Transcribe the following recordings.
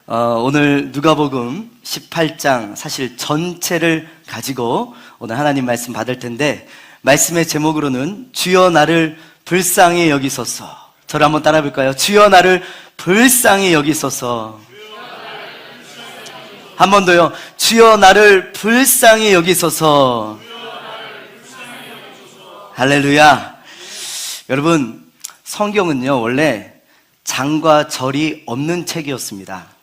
오늘 누가복음 18장 사실 전체를 가지고 오늘 하나님 말씀 받을 텐데, 말씀의 제목으로는 주여 나를 불쌍히 여기소서. 저를 한번 따라 볼까요? 주여 나를 불쌍히 여기소서. 한 번 더요. 주여 나를 불쌍히 여기소서. 할렐루야. 여러분, 성경은요 원래 장과 절이 없는 책이었습니다.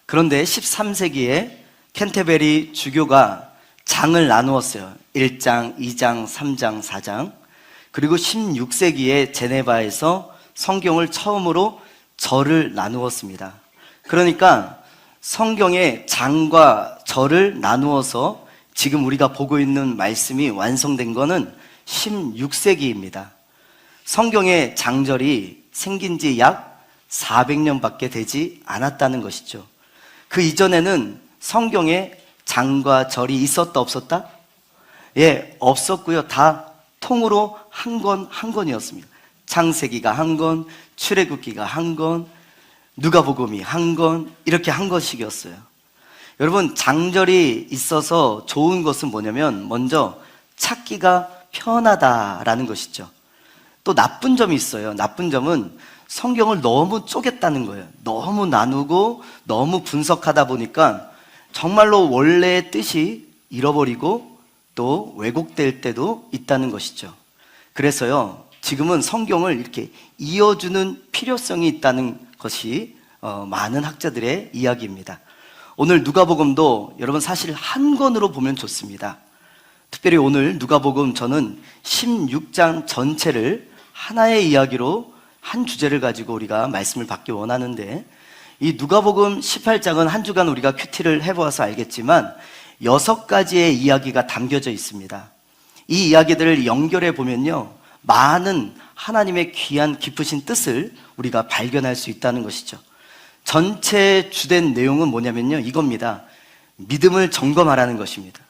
그런데 13세기에 캔터베리 주교가 장을 나누었어요. 1장, 2장, 3장, 4장. 그리고 16세기에 제네바에서 성경을 처음으로 절을 나누었습니다. 그러니까 성경의 장과 절을 나누어서 지금 우리가 보고 있는 말씀이 완성된 것은 16세기입니다. 성경의 장절이 생긴 지 약 400년밖에 되지 않았다는 것이죠. 그 이전에는 성경에 장과 절이 있었다 없었다? 예, 없었고요. 다 통으로 한 권 한 권이었습니다. 창세기가 한 권, 출애굽기가 한 권, 누가복음이 한 권, 이렇게 한 권씩이었어요. 여러분, 장절이 있어서 좋은 것은 뭐냐면 먼저 찾기가 편하다라는 것이죠. 또 나쁜 점이 있어요. 나쁜 점은 성경을 너무 쪼갰다는 거예요. 너무 나누고 너무 분석하다 보니까 정말로 원래의 뜻이 잃어버리고 또 왜곡될 때도 있다는 것이죠. 그래서요, 지금은 성경을 이렇게 이어주는 필요성이 있다는 것이 많은 학자들의 이야기입니다. 오늘 누가복음도 여러분 사실 한 권으로 보면 좋습니다. 특별히 오늘 누가복음 저는 16장 전체를 하나의 이야기로 한 주제를 가지고 우리가 말씀을 받기 원하는데, 이 누가복음 18장은 한 주간 우리가 큐티를 해보아서 알겠지만 6가지의 이야기가 담겨져 있습니다. 이 이야기들을 연결해 보면요, 많은 하나님의 귀한 깊으신 뜻을 우리가 발견할 수 있다는 것이죠. 전체 주된 내용은 뭐냐면요, 이겁니다. 믿음을 점검하라는 것입니다.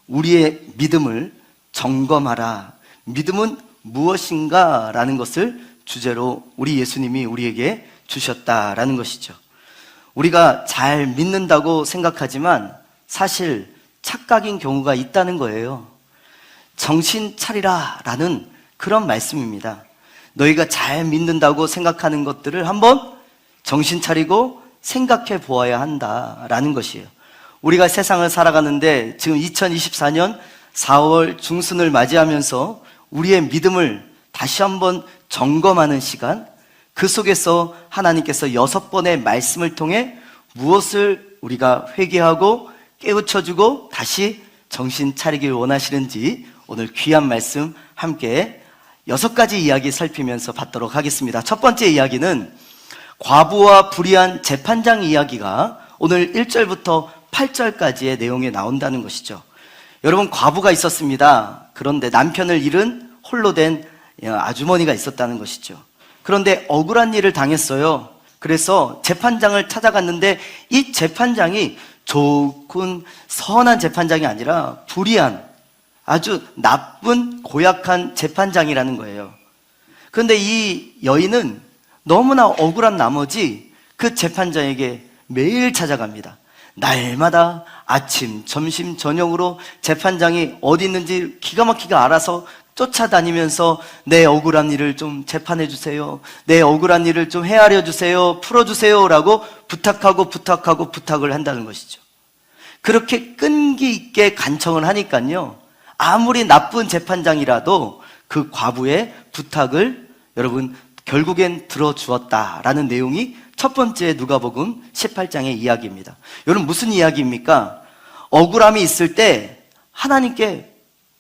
우리의 믿음을 점검하라. 믿음은 무엇인가? 라는 것을 주제로 우리 예수님이 우리에게 주셨다라는 것이죠. 우리가 잘 믿는다고 생각하지만 사실 착각인 경우가 있다는 거예요. 정신 차리라 라는 그런 말씀입니다. 너희가 잘 믿는다고 생각하는 것들을 한번 정신 차리고 생각해 보아야 한다라는 것이에요. 우리가 세상을 살아가는데 지금 2024년 4월 중순을 맞이하면서 우리의 믿음을 다시 한번 점검하는 시간, 그 속에서 하나님께서 6번의 말씀을 통해 무엇을 우리가 회개하고 깨우쳐주고 다시 정신 차리길 원하시는지 오늘 귀한 말씀 함께 6가지 이야기 살피면서 받도록 하겠습니다. 첫 번째 이야기는 과부와 불의한 재판장 이야기가 오늘 1절부터 8절까지의 내용에 나온다는 것이죠. 여러분, 과부가 있었습니다. 그런데 남편을 잃은 홀로 된 아주머니가 있었다는 것이죠. 그런데 억울한 일을 당했어요. 그래서 재판장을 찾아갔는데 이 재판장이 좋은 선한 재판장이 아니라 불의한 아주 나쁜 고약한 재판장이라는 거예요. 그런데 이 여인은 너무나 억울한 나머지 그 재판장에게 매일 찾아갑니다. 날마다 아침, 점심, 저녁으로 재판장이 어디 있는지 기가 막히게 알아서 쫓아다니면서 내 억울한 일을 좀 재판해 주세요, 내 억울한 일을 좀 헤아려 주세요, 풀어주세요 라고 부탁을 한다는 것이죠. 그렇게 끈기 있게 간청을 하니까요, 아무리 나쁜 재판장이라도 그 과부의 부탁을 여러분 결국엔 들어주었다라는 내용이 첫 번째 누가복음 18장의 이야기입니다. 여러분, 무슨 이야기입니까? 억울함이 있을 때 하나님께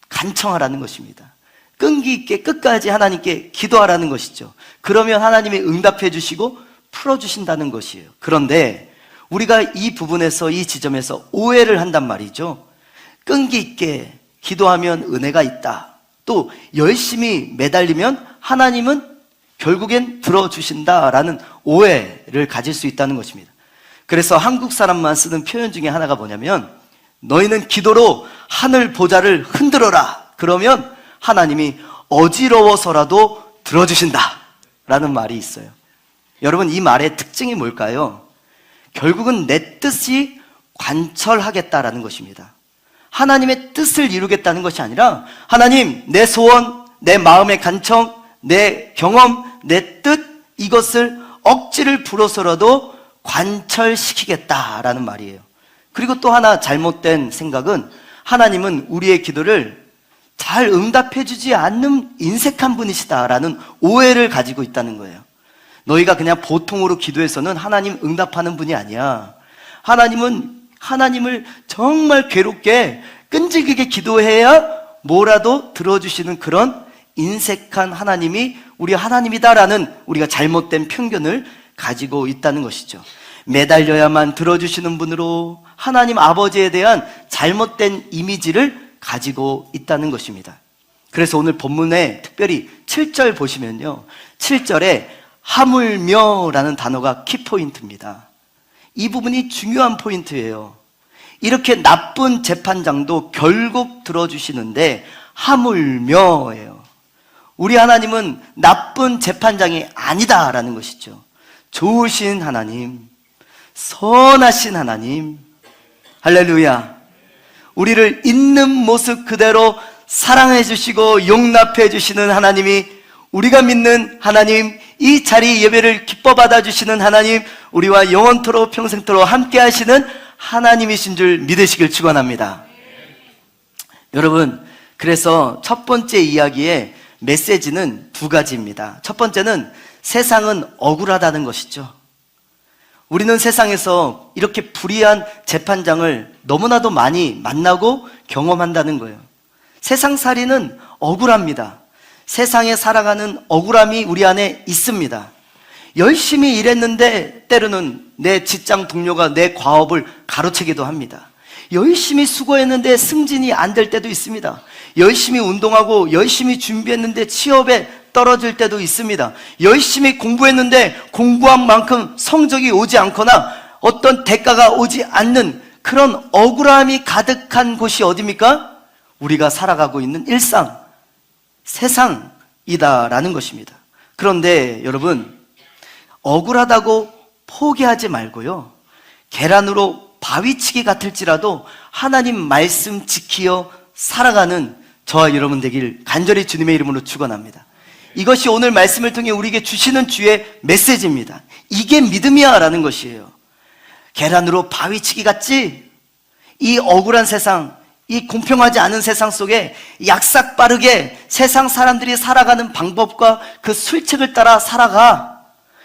간청하라는 것입니다. 끈기 있게 끝까지 하나님께 기도하라는 것이죠. 그러면 하나님이 응답해 주시고 풀어주신다는 것이에요. 그런데 우리가 이 부분에서, 이 지점에서 오해를 한단 말이죠. 끈기 있게 기도하면 은혜가 있다, 또 열심히 매달리면 하나님은 결국엔 들어주신다라는 오해를 가질 수 있다는 것입니다. 그래서 한국 사람만 쓰는 표현 중에 하나가 뭐냐면, 너희는 기도로 하늘 보좌를 흔들어라. 그러면 하나님이 어지러워서라도 들어주신다 라는 말이 있어요. 여러분, 이 말의 특징이 뭘까요? 결국은 내 뜻이 관철하겠다라는 것입니다. 하나님의 뜻을 이루겠다는 것이 아니라 하나님, 내 소원, 내 마음의 간청, 내 경험, 내 뜻, 이것을 억지를 부려서라도 관철시키겠다라는 말이에요. 그리고 또 하나 잘못된 생각은 하나님은 우리의 기도를 잘 응답해 주지 않는 인색한 분이시다라는 오해를 가지고 있다는 거예요. 너희가 그냥 보통으로 기도해서는 하나님 응답하는 분이 아니야. 하나님을 정말 괴롭게 끈질기게 기도해야 뭐라도 들어주시는 그런 인색한 하나님이 우리 하나님이다라는 우리가 잘못된 편견을 가지고 있다는 것이죠. 매달려야만 들어주시는 분으로 하나님 아버지에 대한 잘못된 이미지를 가지고 있다는 것입니다. 그래서 오늘 본문에 특별히 7절 보시면요, 7절에 하물며라는 단어가 키포인트입니다. 이 부분이 중요한 포인트예요. 이렇게 나쁜 재판장도 결국 들어주시는데 하물며예요. 우리 하나님은 나쁜 재판장이 아니다라는 것이죠. 좋으신 하나님, 선하신 하나님, 할렐루야. 우리를 있는 모습 그대로 사랑해 주시고 용납해 주시는 하나님이, 우리가 믿는 하나님, 이 자리 예배를 기뻐 받아 주시는 하나님, 우리와 영원토록 평생토록 함께 하시는 하나님이신 줄 믿으시길 축원합니다. 여러분, 그래서 첫 번째 이야기의 메시지는 두 가지입니다. 첫 번째는 세상은 억울하다는 것이죠. 우리는 세상에서 이렇게 불의한 재판장을 너무나도 많이 만나고 경험한다는 거예요. 세상살이는 억울합니다. 세상에 살아가는 억울함이 우리 안에 있습니다. 열심히 일했는데 때로는 내 직장 동료가 내 과업을 가로채기도 합니다. 열심히 수고했는데 승진이 안 될 때도 있습니다. 열심히 운동하고 열심히 준비했는데 취업에 떨어질 때도 있습니다. 열심히 공부했는데 공부한 만큼 성적이 오지 않거나 어떤 대가가 오지 않는 그런 억울함이 가득한 곳이 어디입니까? 우리가 살아가고 있는 일상, 세상이다라는 것입니다. 그런데 여러분, 억울하다고 포기하지 말고요, 계란으로 바위치기 같을지라도 하나님 말씀 지키어 살아가는 저와 여러분 되길 간절히 주님의 이름으로 축원합니다. 이것이 오늘 말씀을 통해 우리에게 주시는 주의 메시지입니다. 이게 믿음이야 라는 것이에요. 계란으로 바위치기 같지? 이 억울한 세상, 이 공평하지 않은 세상 속에 약삭 빠르게 세상 사람들이 살아가는 방법과 그 술책을 따라 살아가.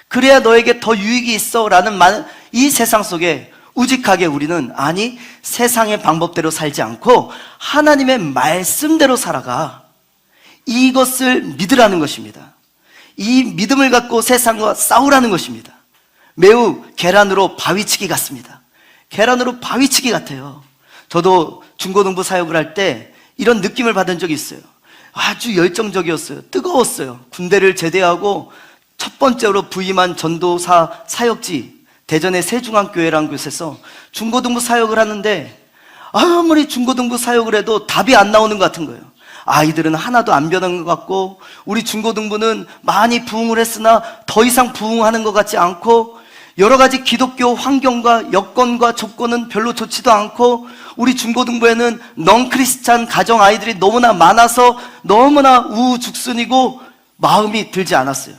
그래야 너에게 더 유익이 있어 라는 말, 이 세상 속에 우직하게 우리는 아니, 세상의 방법대로 살지 않고 하나님의 말씀대로 살아가. 이것을 믿으라는 것입니다. 이 믿음을 갖고 세상과 싸우라는 것입니다. 매우 계란으로 바위치기 같습니다. 계란으로 바위치기 같아요. 저도 중고등부 사역을 할 때 이런 느낌을 받은 적이 있어요. 아주 열정적이었어요. 뜨거웠어요. 군대를 제대하고 첫 번째로 부임한 전도사 사역지, 대전의 세중앙교회라는 곳에서 중고등부 사역을 하는데 아무리 중고등부 사역을 해도 답이 안 나오는 것 같은 거예요. 아이들은 하나도 안 변한 것 같고, 우리 중고등부는 많이 부흥을 했으나 더 이상 부흥하는 것 같지 않고, 여러 가지 기독교 환경과 여건과 조건은 별로 좋지도 않고, 우리 중고등부에는 넌크리스찬 가정 아이들이 너무나 많아서 너무나 우후죽순이고 마음이 들지 않았어요.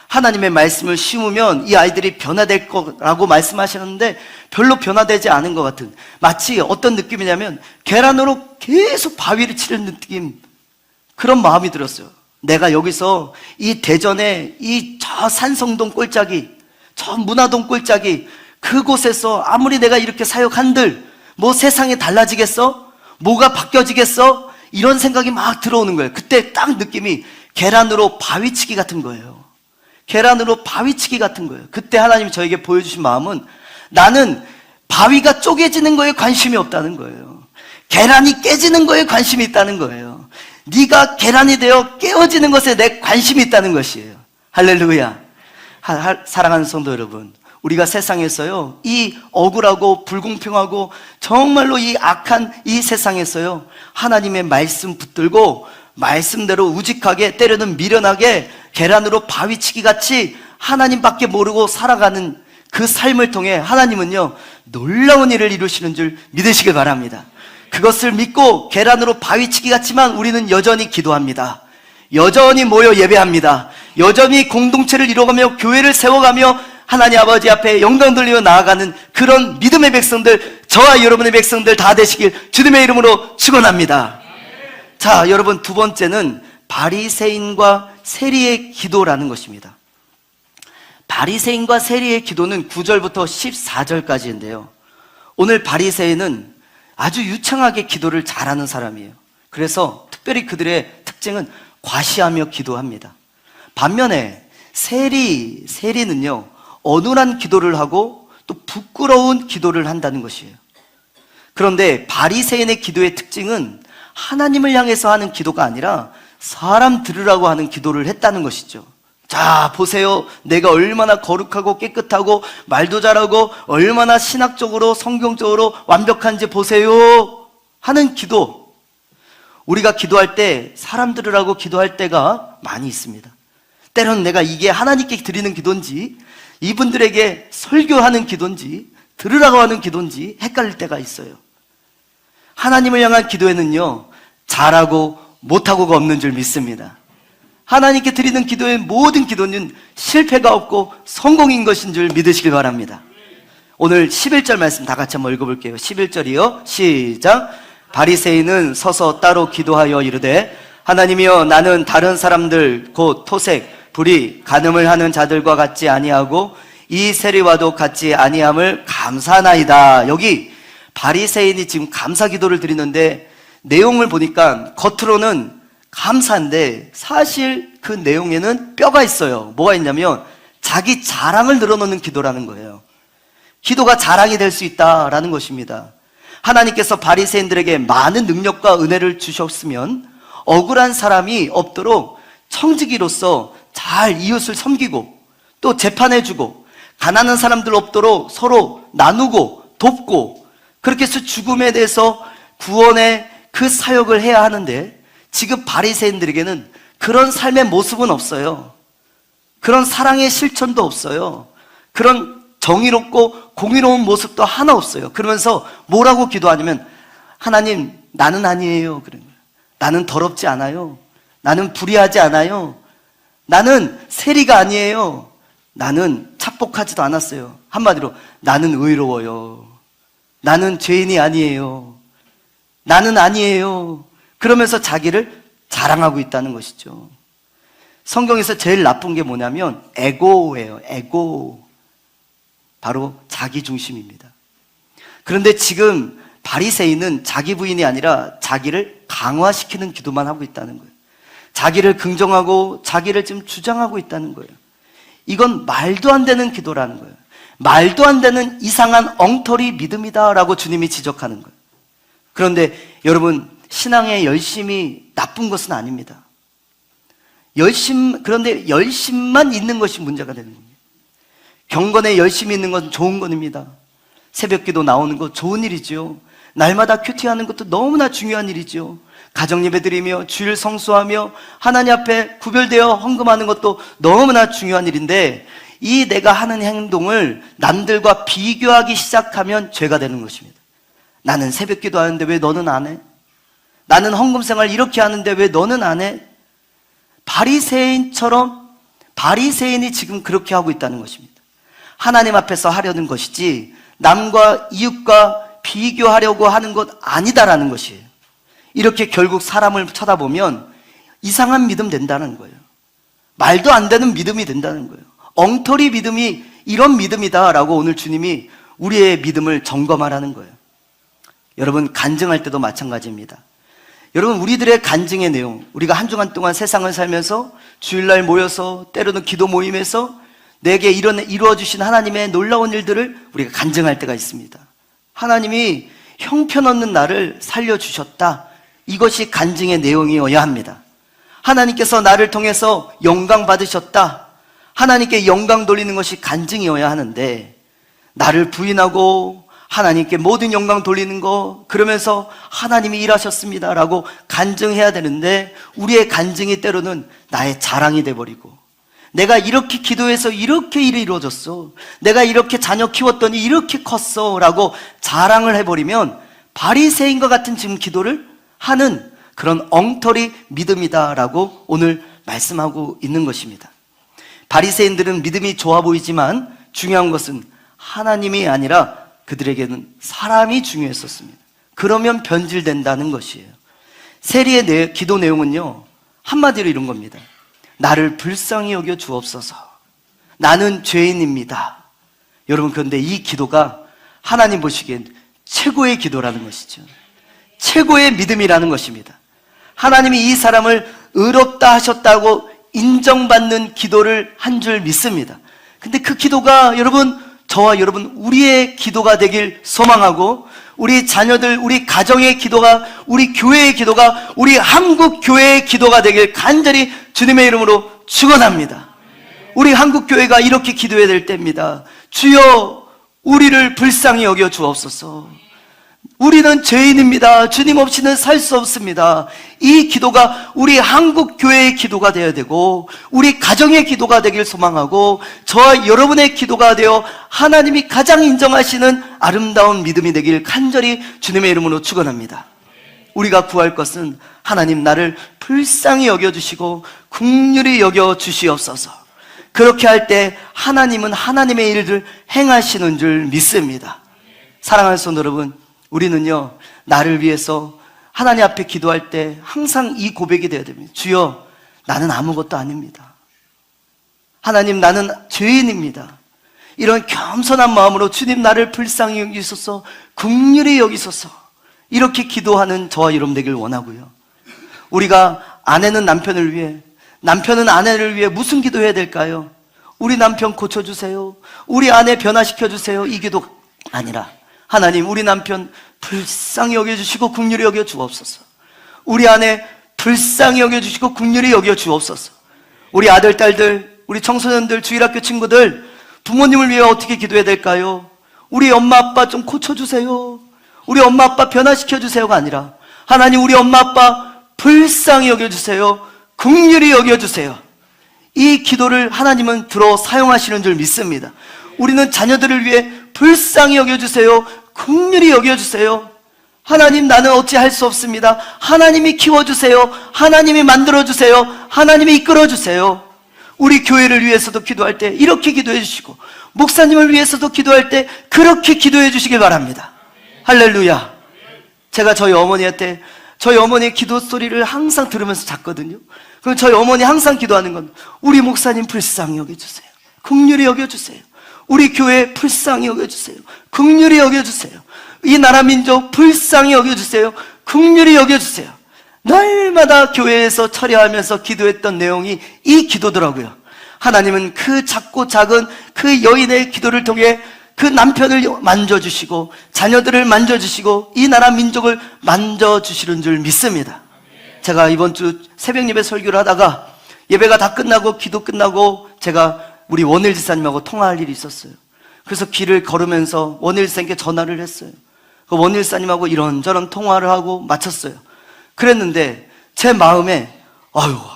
하나님의 말씀을 심으면 이 아이들이 변화될 거라고 말씀하시는데 별로 변화되지 않은 것 같은, 마치 어떤 느낌이냐면 계란으로 계속 바위를 치는 느낌, 그런 마음이 들었어요. 내가 여기서 이 대전에 이 저 산성동 꼴짜기, 저 문화동 꼴짜기, 그곳에서 아무리 내가 이렇게 사역한들 뭐 세상이 달라지겠어? 뭐가 바뀌어지겠어? 이런 생각이 막 들어오는 거예요. 그때 딱 느낌이 계란으로 바위치기 같은 거예요. 계란으로 바위치기 같은 거예요. 그때 하나님이 저에게 보여주신 마음은, 나는 바위가 쪼개지는 거에 관심이 없다는 거예요. 계란이 깨지는 거에 관심이 있다는 거예요. 네가 계란이 되어 깨어지는 것에 내 관심이 있다는 것이에요. 할렐루야. 사랑하는 성도 여러분, 우리가 세상에서요, 이 억울하고 불공평하고 정말로 이 악한 이 세상에서요, 하나님의 말씀 붙들고 말씀대로 우직하게, 때로는 미련하게 계란으로 바위치기 같이 하나님밖에 모르고 살아가는 그 삶을 통해 하나님은요, 놀라운 일을 이루시는 줄 믿으시길 바랍니다. 그것을 믿고 계란으로 바위치기 같지만 우리는 여전히 기도합니다. 여전히 모여 예배합니다. 여전히 공동체를 이뤄가며 교회를 세워가며 하나님 아버지 앞에 영광 돌리며 나아가는 그런 믿음의 백성들, 저와 여러분의 백성들 다 되시길 주님의 이름으로 축원합니다. 자, 여러분, 두 번째는 바리새인과 세리의 기도라는 것입니다. 바리새인과 세리의 기도는 9절부터 14절까지인데요. 오늘 바리새인은 아주 유창하게 기도를 잘하는 사람이에요. 그래서 특별히 그들의 특징은 과시하며 기도합니다. 반면에 세리는요, 어눌한 기도를 하고 또 부끄러운 기도를 한다는 것이에요. 그런데 바리새인의 기도의 특징은 하나님을 향해서 하는 기도가 아니라 사람 들으라고 하는 기도를 했다는 것이죠. 자, 보세요. 내가 얼마나 거룩하고 깨끗하고 말도 잘하고 얼마나 신학적으로 성경적으로 완벽한지 보세요 하는 기도. 우리가 기도할 때 사람 들으라고 기도할 때가 많이 있습니다. 때로는 내가 이게 하나님께 드리는 기도인지 이분들에게 설교하는 기도인지 들으라고 하는 기도인지 헷갈릴 때가 있어요. 하나님을 향한 기도에는요, 잘하고 못하고가 없는 줄 믿습니다. 하나님께 드리는 기도의 모든 기도는 실패가 없고 성공인 것인 줄 믿으시길 바랍니다. 오늘 11절 말씀 다 같이 한번 읽어볼게요. 11절이요. 시작. 바리새인은 서서 따로 기도하여 이르되 하나님이여, 나는 다른 사람들 곧 토색, 불의, 간음을 하는 자들과 같지 아니하고 이 세리와도 같지 아니함을 감사하나이다. 여기 바리새인이 지금 감사 기도를 드리는데 내용을 보니까 겉으로는 감사한데 사실 그 내용에는 뼈가 있어요. 뭐가 있냐면 자기 자랑을 늘어놓는 기도라는 거예요. 기도가 자랑이 될 수 있다라는 것입니다. 하나님께서 바리새인들에게 많은 능력과 은혜를 주셨으면 억울한 사람이 없도록 청지기로서 잘 이웃을 섬기고 또 재판해주고 가난한 사람들 없도록 서로 나누고 돕고 그렇게 해서 죽음에 대해서 구원의 그 사역을 해야 하는데 지금 바리새인들에게는 그런 삶의 모습은 없어요. 그런 사랑의 실천도 없어요. 그런 정의롭고 공의로운 모습도 하나 없어요. 그러면서 뭐라고 기도하냐면 하나님, 나는 아니에요. 그런 거예요. 나는 더럽지 않아요. 나는 불의하지 않아요. 나는 세리가 아니에요. 나는 착복하지도 않았어요. 한마디로 나는 의로워요. 나는 죄인이 아니에요. 나는 아니에요. 그러면서 자기를 자랑하고 있다는 것이죠. 성경에서 제일 나쁜 게 뭐냐면 에고예요. 에고. 바로 자기 중심입니다. 그런데 지금 바리새인은 자기 부인이 아니라 자기를 강화시키는 기도만 하고 있다는 거예요. 자기를 긍정하고 자기를 지금 주장하고 있다는 거예요. 이건 말도 안 되는 기도라는 거예요. 말도 안 되는 이상한 엉터리 믿음이다라고 주님이 지적하는 거예요. 그런데 여러분, 신앙의 열심이 나쁜 것은 아닙니다. 그런데 열심만 있는 것이 문제가 되는 겁니다. 경건에 열심히 있는 건 좋은 겁니다. 새벽 기도 나오는 거 좋은 일이죠. 날마다 큐티하는 것도 너무나 중요한 일이죠. 가정 예배 드리며 주일 성수하며 하나님 앞에 구별되어 헌금하는 것도 너무나 중요한 일인데 이 내가 하는 행동을 남들과 비교하기 시작하면 죄가 되는 것입니다. 나는 새벽 기도 하는데 왜 너는 안 해? 나는 헌금 생활 이렇게 하는데 왜 너는 안 해? 바리새인이 지금 그렇게 하고 있다는 것입니다. 하나님 앞에서 하려는 것이지 남과 이웃과 비교하려고 하는 것 아니다라는 것이에요. 이렇게 결국 사람을 쳐다보면 이상한 믿음 된다는 거예요. 말도 안 되는 믿음이 된다는 거예요. 엉터리 믿음이 이런 믿음이다라고 오늘 주님이 우리의 믿음을 점검하라는 거예요. 여러분, 간증할 때도 마찬가지입니다. 여러분, 우리들의 간증의 내용, 우리가 한 주간 동안 세상을 살면서 주일날 모여서 때로는 기도 모임에서 내게 이루어 주신 하나님의 놀라운 일들을 우리가 간증할 때가 있습니다. 하나님이 형편없는 나를 살려주셨다. 이것이 간증의 내용이어야 합니다. 하나님께서 나를 통해서 영광 받으셨다. 하나님께 영광 돌리는 것이 간증이어야 하는데 나를 부인하고 하나님께 모든 영광 돌리는 거, 그러면서 하나님이 일하셨습니다 라고 간증해야 되는데 우리의 간증이 때로는 나의 자랑이 돼버리고 내가 이렇게 기도해서 이렇게 일이 이루어졌어. 내가 이렇게 자녀 키웠더니 이렇게 컸어. 라고 자랑을 해버리면 바리새인과 같은 지금 기도를 하는 그런 엉터리 믿음이다라고 오늘 말씀하고 있는 것입니다. 바리새인들은 믿음이 좋아 보이지만 중요한 것은 하나님이 아니라 그들에게는 사람이 중요했었습니다. 그러면 변질된다는 것이에요. 세리의 기도 내용은요, 한마디로 이런 겁니다. 나를 불쌍히 여겨 주옵소서. 나는 죄인입니다. 여러분, 그런데 이 기도가 하나님 보시기엔 최고의 기도라는 것이죠. 최고의 믿음이라는 것입니다. 하나님이 이 사람을 의롭다 하셨다고 인정받는 기도를 한 줄 믿습니다. 근데 그 기도가 여러분, 저와 여러분 우리의 기도가 되길 소망하고, 우리 자녀들, 우리 가정의 기도가, 우리 교회의 기도가, 우리 한국 교회의 기도가 되길 간절히 주님의 이름으로 축원합니다. 우리 한국 교회가 이렇게 기도해야 될 때입니다. 주여, 우리를 불쌍히 여겨 주옵소서. 우리는 죄인입니다. 주님 없이는 살 수 없습니다. 이 기도가 우리 한국 교회의 기도가 되어야 되고, 우리 가정의 기도가 되길 소망하고, 저와 여러분의 기도가 되어 하나님이 가장 인정하시는 아름다운 믿음이 되길 간절히 주님의 이름으로 축원합니다. 우리가 구할 것은 하나님, 나를 불쌍히 여겨주시고 긍휼히 여겨주시옵소서. 그렇게 할 때 하나님은 하나님의 일을 행하시는 줄 믿습니다. 사랑하는 성도 여러분, 우리는요, 나를 위해서 하나님 앞에 기도할 때 항상 이 고백이 되어야 됩니다. 주여, 나는 아무것도 아닙니다. 하나님, 나는 죄인입니다. 이런 겸손한 마음으로 주님, 나를 불쌍히 여기소서, 긍휼히 여기소서, 이렇게 기도하는 저와 여러분 되길 원하고요. 우리가 아내는 남편을 위해, 남편은 아내를 위해 무슨 기도해야 될까요? 우리 남편 고쳐주세요, 우리 아내 변화시켜주세요, 이 기도가 아니라, 하나님, 우리 남편 불쌍히 여겨주시고 긍휼히 여겨주옵소서. 우리 아내 불쌍히 여겨주시고 긍휼히 여겨주옵소서. 우리 아들, 딸들, 우리 청소년들, 주일학교 친구들, 부모님을 위해 어떻게 기도해야 될까요? 우리 엄마 아빠 좀 고쳐주세요, 우리 엄마 아빠 변화시켜주세요가 아니라, 하나님, 우리 엄마 아빠 불쌍히 여겨주세요, 긍휼히 여겨주세요. 이 기도를 하나님은 들어 사용하시는 줄 믿습니다. 우리는 자녀들을 위해 불쌍히 여겨주세요, 긍휼히 여겨주세요. 하나님, 나는 어찌할 수 없습니다. 하나님이 키워주세요, 하나님이 만들어주세요, 하나님이 이끌어주세요. 우리 교회를 위해서도 기도할 때 이렇게 기도해 주시고, 목사님을 위해서도 기도할 때 그렇게 기도해 주시길 바랍니다. 할렐루야. 제가 저희 어머니한테, 저희 어머니의 기도 소리를 항상 들으면서 잤거든요. 그럼 저희 어머니 항상 기도하는 건, 우리 목사님 불쌍히 여겨주세요, 긍휼히 여겨주세요. 우리 교회 불쌍히 여겨주세요, 긍휼히 여겨주세요. 이 나라 민족 불쌍히 여겨주세요, 긍휼히 여겨주세요. 날마다 교회에서 철야하면서 기도했던 내용이 이 기도더라고요. 하나님은 그 작고 작은 그 여인의 기도를 통해 그 남편을 만져주시고 자녀들을 만져주시고 이 나라 민족을 만져주시는 줄 믿습니다. 제가 이번 주 새벽 예배 설교를 하다가 예배가 다 끝나고 기도 끝나고 제가 우리 원일 지사님하고 통화할 일이 있었어요. 그래서 길을 걸으면서 원일 지사님께 전화를 했어요. 그 원일 지사님하고 이런저런 통화를 하고 마쳤어요. 그랬는데 제 마음에,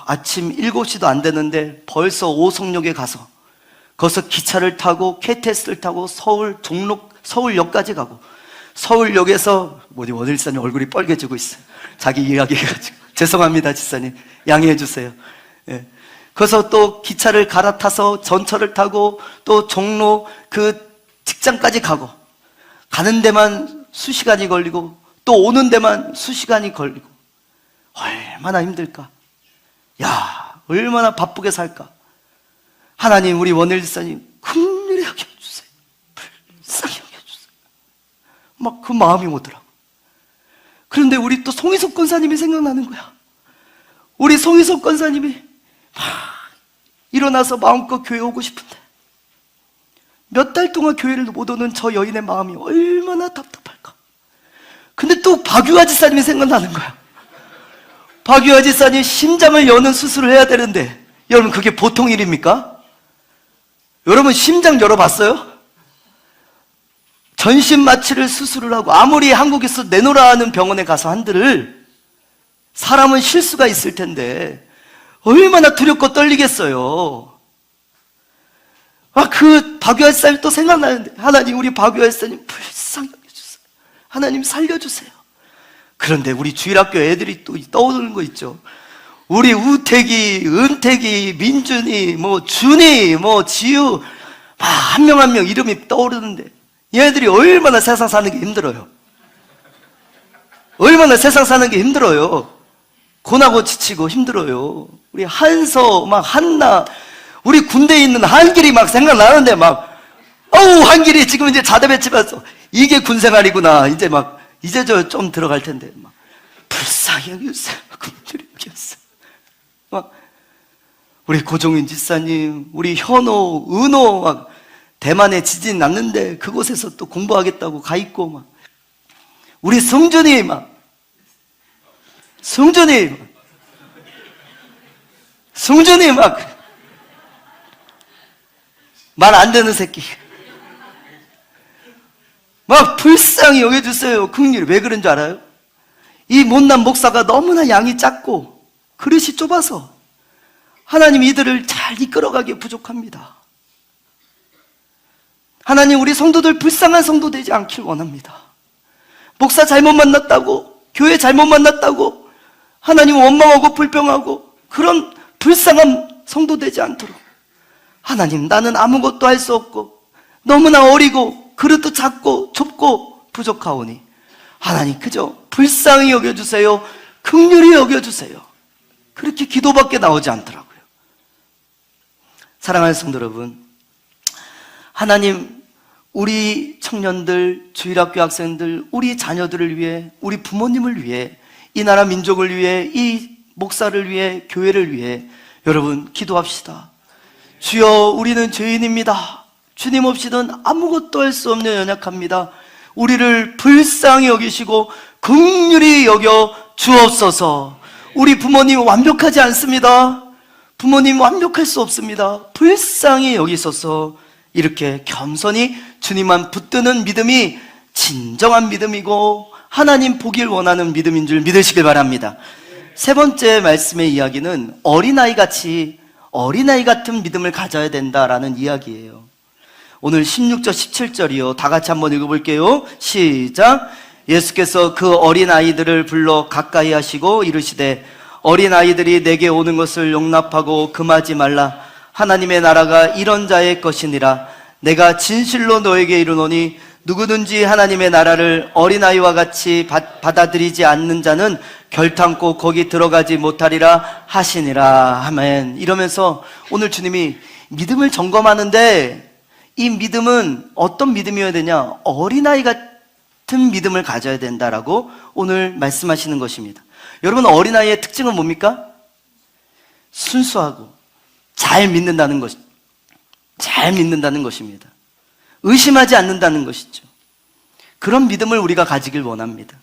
아침 7시도 안 되는데 벌써 오송역에 가서 거기서 기차를 타고 KTX를 타고 서울역까지 가고, 서울역에서 원일 지사님 얼굴이 빨개지고 있어요. 자기 이야기 해가지고. 죄송합니다, 지사님. 양해해 주세요. 예. 거기서 또 기차를 갈아타서 전철을 타고 또 종로 그 직장까지 가고, 가는 데만 수시간이 걸리고 또 오는 데만 수시간이 걸리고, 얼마나 힘들까? 야, 얼마나 바쁘게 살까? 하나님, 우리 원일 지사님 긍휼히 여겨주세요, 불쌍히 여겨주세요. 막 그 마음이 오더라고. 그런데 우리 또 송희석 권사님이 생각나는 거야. 우리 송희석 권사님이 일어나서 마음껏 교회 오고 싶은데 몇 달 동안 교회를 못 오는 저 여인의 마음이 얼마나 답답할까. 근데 또 박유아 지사님이 생각나는 거야. 박유아 지사님 심장을 여는 수술을 해야 되는데, 여러분 그게 보통 일입니까? 여러분 심장 열어봤어요? 전신 마취를 수술을 하고, 아무리 한국에서 내놓으라 하는 병원에 가서 한들 사람은 실수가 있을 텐데 얼마나 두렵고 떨리겠어요. 그 박유할 사님 또 생각나는데, 하나님 우리 박유할 사님 불쌍히 여겨주세요. 하나님 살려주세요. 그런데 우리 주일학교 애들이 또 떠오르는 거 있죠. 우리 우택이, 은택이, 민준이, 준이, 지유, 한 명 한 명 이름이 떠오르는데, 얘네들이 얼마나 세상 사는 게 힘들어요. 얼마나 세상 사는 게 힘들어요. 고나고 지치고 힘들어요. 우리 한서, 한나, 우리 군대에 있는 한길이 생각나는데 한길이 지금 이제 자대배치 받았어. 이게 군생활이구나. 이제 저 좀 들어갈 텐데. 불쌍히 여기셨어요. 군들이 여기였어요. 우리 고종윤 지사님, 우리 현호, 은호, 대만에 지진 났는데 그곳에서 또 공부하겠다고 가 있고, 우리 성준이, 성준이 말 안 되는 새끼. 불쌍히 여겨주세요. 긍휼히. 왜 그런 줄 알아요? 이 못난 목사가 너무나 양이 작고 그릇이 좁아서 하나님 이들을 잘 이끌어가기에 부족합니다. 하나님 우리 성도들 불쌍한 성도 되지 않길 원합니다. 목사 잘못 만났다고, 교회 잘못 만났다고 하나님 원망하고 불평하고 그런 불쌍한 성도 되지 않도록, 하나님 나는 아무것도 할 수 없고 너무나 어리고 그릇도 작고 좁고 부족하오니 하나님 그저 불쌍히 여겨주세요. 긍휼히 여겨주세요. 그렇게 기도밖에 나오지 않더라고요. 사랑하는 성도 여러분, 하나님 우리 청년들, 주일학교 학생들, 우리 자녀들을 위해, 우리 부모님을 위해, 이 나라 민족을 위해, 이 목사를 위해, 교회를 위해 여러분 기도합시다. 주여 우리는 죄인입니다. 주님 없이는 아무것도 할 수 없는 연약합니다. 우리를 불쌍히 여기시고 긍휼히 여겨 주옵소서. 우리 부모님 완벽하지 않습니다. 부모님 완벽할 수 없습니다. 불쌍히 여기소서. 이렇게 겸손히 주님만 붙드는 믿음이 진정한 믿음이고 하나님 보길 원하는 믿음인 줄 믿으시길 바랍니다. 세 번째 말씀의 이야기는 어린아이 같은 믿음을 가져야 된다라는 이야기예요. 오늘 16절 17절이요. 다 같이 한번 읽어볼게요. 시작. 예수께서 그 어린아이들을 불러 가까이 하시고 이르시되 어린아이들이 내게 오는 것을 용납하고 금하지 말라. 하나님의 나라가 이런 자의 것이니라. 내가 진실로 너에게 이르노니 누구든지 하나님의 나라를 어린아이와 같이 받아들이지 않는 자는 결탄코 거기 들어가지 못하리라 하시니라. 아멘. 이러면서 오늘 주님이 믿음을 점검하는데, 이 믿음은 어떤 믿음이어야 되냐? 어린아이 같은 믿음을 가져야 된다라고 오늘 말씀하시는 것입니다. 여러분, 어린아이의 특징은 뭡니까? 순수하고 잘 믿는다는 것입니다. 의심하지 않는다는 것이죠. 그런 믿음을 우리가 가지길 원합니다.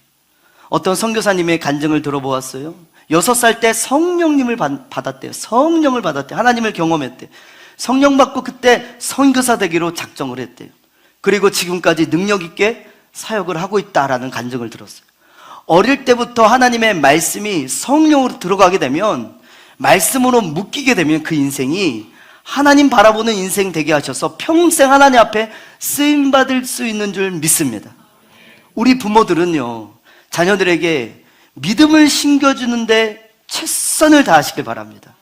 어떤 선교사님의 간증을 들어보았어요. 6살 때 성령님을 받았대요. 성령을 받았대요. 하나님을 경험했대요. 성령 받고 그때 선교사 되기로 작정을 했대요. 그리고 지금까지 능력 있게 사역을 하고 있다라는 간증을 들었어요. 어릴 때부터 하나님의 말씀이 성령으로 들어가게 되면, 말씀으로 묶이게 되면 그 인생이 하나님 바라보는 인생 되게 하셔서 평생 하나님 앞에 쓰임받을 수 있는 줄 믿습니다. 우리 부모들은요, 자녀들에게 믿음을 심겨주는데 최선을 다하시길 바랍니다.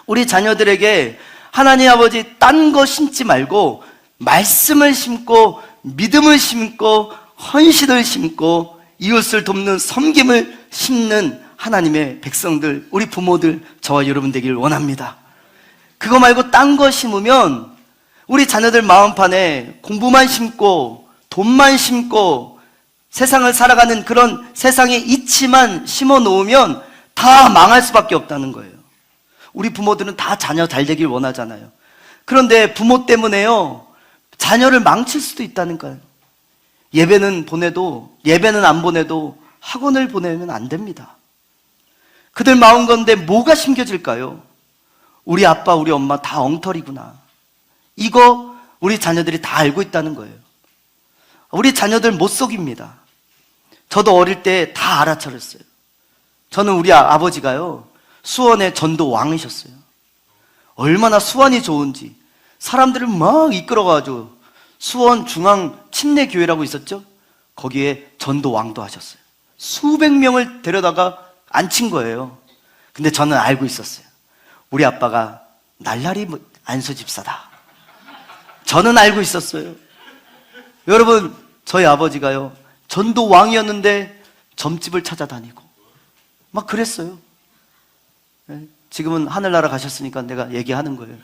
우리 자녀들에게 하나님 아버지 딴 거 심지 말고 말씀을 심고 믿음을 심고 헌신을 심고 이웃을 돕는 섬김을 심는 하나님의 백성들, 우리 부모들, 저와 여러분 되기를 원합니다. 그거 말고 딴 거 심으면 우리 자녀들 마음판에 공부만 심고 돈만 심고 세상을 살아가는 그런 세상의 이치만 심어 놓으면 다 망할 수밖에 없다는 거예요. 우리 부모들은 다 자녀 잘 되길 원하잖아요. 그런데 부모 때문에요, 자녀를 망칠 수도 있다는 거예요. 예배는 안 보내도 학원을 보내면 안 됩니다. 그들 마음 건데 뭐가 심겨질까요? 우리 아빠, 우리 엄마 다 엉터리구나. 이거 우리 자녀들이 다 알고 있다는 거예요. 우리 자녀들 못 속입니다. 저도 어릴 때 다 알아차렸어요. 저는 우리 아버지가요, 수원의 전도 왕이셨어요. 얼마나 수완이 좋은지, 사람들을 막 이끌어가지고 수원 중앙 침례교회라고 있었죠? 거기에 전도왕도 하셨어요. 수백 명을 데려다가 앉힌 거예요. 근데 저는 알고 있었어요. 우리 아빠가 날라리 안수집사다. 저는 알고 있었어요. 여러분, 저희 아버지가요, 전도왕이었는데 점집을 찾아다니고 막 그랬어요. 지금은 하늘나라 가셨으니까 내가 얘기하는 거예요.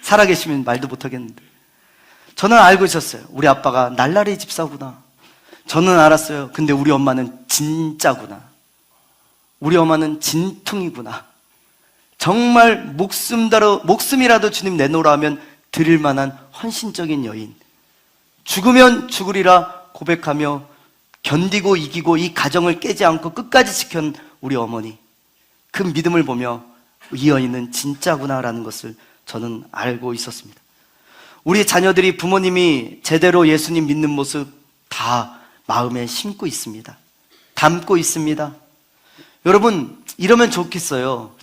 살아계시면 말도 못하겠는데, 저는 알고 있었어요. 우리 아빠가 날라리 집사구나. 저는 알았어요. 근데 우리 엄마는 진짜구나. 우리 엄마는 진퉁이구나. 정말 목숨이라도 주님 내놓으라 하면 드릴 만한 헌신적인 여인, 죽으면 죽으리라 고백하며 견디고 이기고 이 가정을 깨지 않고 끝까지 지킨 우리 어머니, 그 믿음을 보며 이 여인은 진짜구나라는 것을 저는 알고 있었습니다. 우리 자녀들이 부모님이 제대로 예수님 믿는 모습 다 마음에 심고 있습니다. 담고 있습니다. 여러분, 이러면 좋겠어요.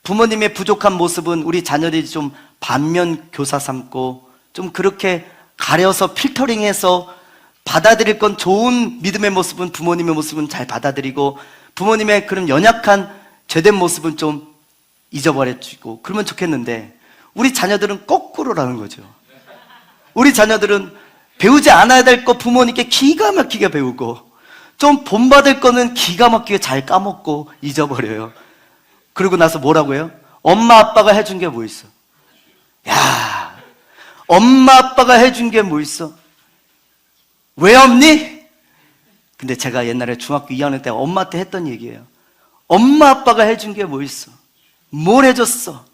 부모님의 부족한 모습은 우리 자녀들이 좀 반면 교사 삼고 좀 그렇게 가려서 필터링해서 받아들일 건 좋은 믿음의 모습은, 부모님의 모습은 잘 받아들이고 부모님의 그런 연약한 죄된 모습은 좀 잊어버려주고 그러면 좋겠는데, 우리 자녀들은 거꾸로라는 거죠. 우리 자녀들은 배우지 않아야 될 거 부모님께 기가 막히게 배우고 좀 본받을 거는 기가 막히게 잘 까먹고 잊어버려요. 그러고 나서 뭐라고 해요? 엄마 아빠가 해준 게 뭐 있어? 야, 엄마 아빠가 해준 게 뭐 있어? 왜 없니? 근데 제가 옛날에 중학교 2학년 때 엄마한테 했던 얘기예요. 엄마 아빠가 해준 게 뭐 있어? 뭘 해줬어?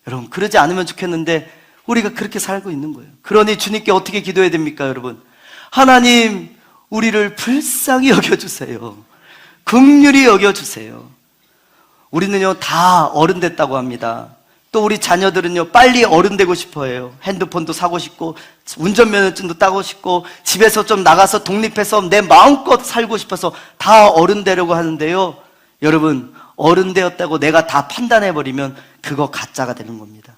여러분, 그러지 않으면 좋겠는데 우리가 그렇게 살고 있는 거예요. 그러니 주님께 어떻게 기도해야 됩니까, 여러분? 하나님, 우리를 불쌍히 여겨주세요. 긍휼히 여겨주세요. 우리는요, 다 어른 됐다고 합니다. 또 우리 자녀들은요, 빨리 어른 되고 싶어 해요. 핸드폰도 사고 싶고 운전면허증도 따고 싶고 집에서 좀 나가서 독립해서 내 마음껏 살고 싶어서 다 어른 되려고 하는데요, 여러분, 어른 되었다고 내가 다 판단해버리면 그거 가짜가 되는 겁니다.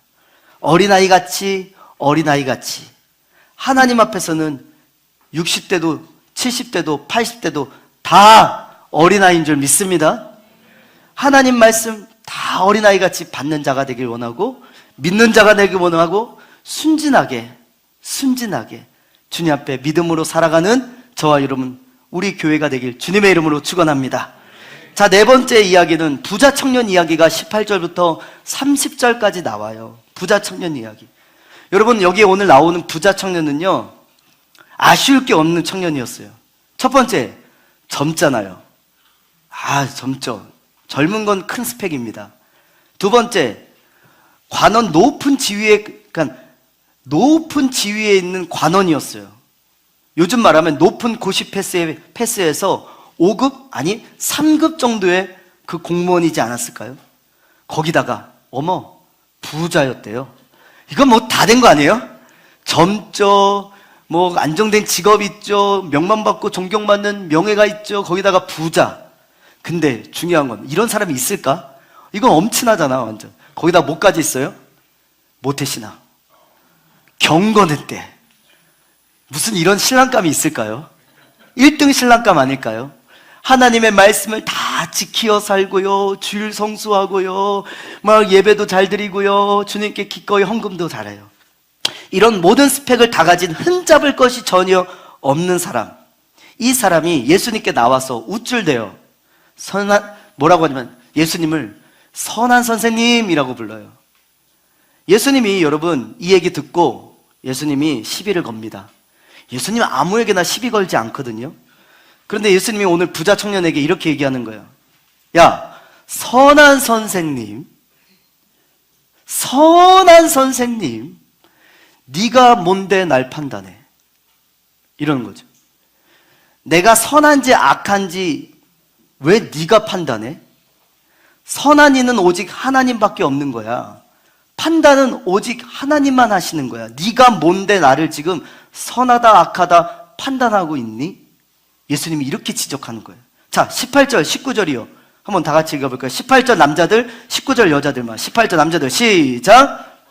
어린아이같이 하나님 앞에서는 60대도 70대도 80대도 다 어린아이인 줄 믿습니다. 하나님 말씀 다 어린아이같이 받는 자가 되길 원하고 믿는 자가 되길 원하고 순진하게 주님 앞에 믿음으로 살아가는 저와 여러분, 우리 교회가 되길 주님의 이름으로 축원합니다. 자, 네 번째 이야기는 부자 청년 이야기가 18절부터 30절까지 나와요. 부자 청년 이야기. 여러분, 여기에 오늘 나오는 부자 청년은요, 아쉬울 게 없는 청년이었어요. 첫 번째, 젊잖아요. 젊죠. 젊은 건 큰 스펙입니다. 두 번째, 관원 높은 지위에 있는 관원이었어요. 요즘 말하면 높은 고시 패스에서 5급, 아니 3급 정도의 그 공무원이지 않았을까요? 거기다가 부자였대요. 이건 뭐 다 된 거 아니에요? 젊죠, 뭐 안정된 직업 있죠, 명망받고 존경받는 명예가 있죠, 거기다가 부자. 근데 중요한 건, 이런 사람이 있을까? 이건 엄친하잖아, 완전. 거기다 뭐까지 있어요? 모태신앙, 경건했대. 무슨 이런 신랑감이 있을까요? 1등 신랑감 아닐까요? 하나님의 말씀을 다 지키어 살고요, 주일 성수하고요, 막 예배도 잘 드리고요, 주님께 기꺼이 헌금도 잘해요. 이런 모든 스펙을 다 가진 흠잡을 것이 전혀 없는 사람, 이 사람이 예수님께 나와서 우쭐대요. 뭐라고 하냐면 예수님을 선한 선생님이라고 불러요. 예수님이, 여러분, 이 얘기 듣고 예수님이 시비를 겁니다. 예수님 아무에게나 시비 걸지 않거든요. 그런데 예수님이 오늘 부자 청년에게 이렇게 얘기하는 거예요. 야, 선한 선생님, 네가 뭔데 날 판단해? 이러는 거죠. 내가 선한지 악한지 왜 네가 판단해? 선한 이는 오직 하나님밖에 없는 거야. 판단은 오직 하나님만 하시는 거야. 네가 뭔데 나를 지금 선하다 악하다 판단하고 있니? 예수님이 이렇게 지적하는 거예요. 자, 18절 19절이요 한번 다 같이 읽어볼까요? 18절 남자들, 19절 여자들만. 18절 남자들 시작.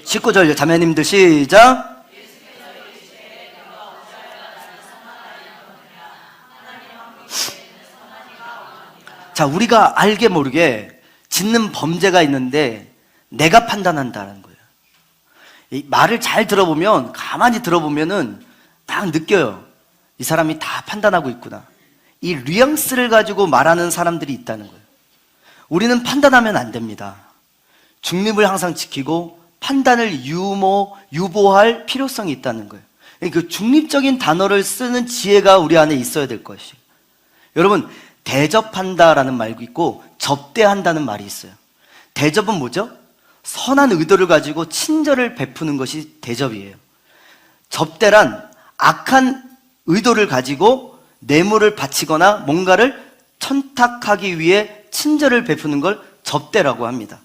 19절 자매님들 시작. 자, 우리가 알게 모르게 짓는 범죄가 있는데 내가 판단한다는 거예요. 이 말을 잘 들어보면, 가만히 들어보면은 딱 느껴요. 이 사람이 다 판단하고 있구나. 이 뉘앙스를 가지고 말하는 사람들이 있다는 거예요. 우리는 판단하면 안 됩니다. 중립을 항상 지키고 판단을 유보할 필요성이 있다는 거예요. 그 중립적인 단어를 쓰는 지혜가 우리 안에 있어야 될 것이에요. 여러분, 대접한다라는 말도 있고 접대한다는 말이 있어요. 대접은 뭐죠? 선한 의도를 가지고 친절을 베푸는 것이 대접이에요. 접대란 악한 의도를 가지고 뇌물을 바치거나 뭔가를 청탁하기 위해 친절을 베푸는 걸 접대라고 합니다.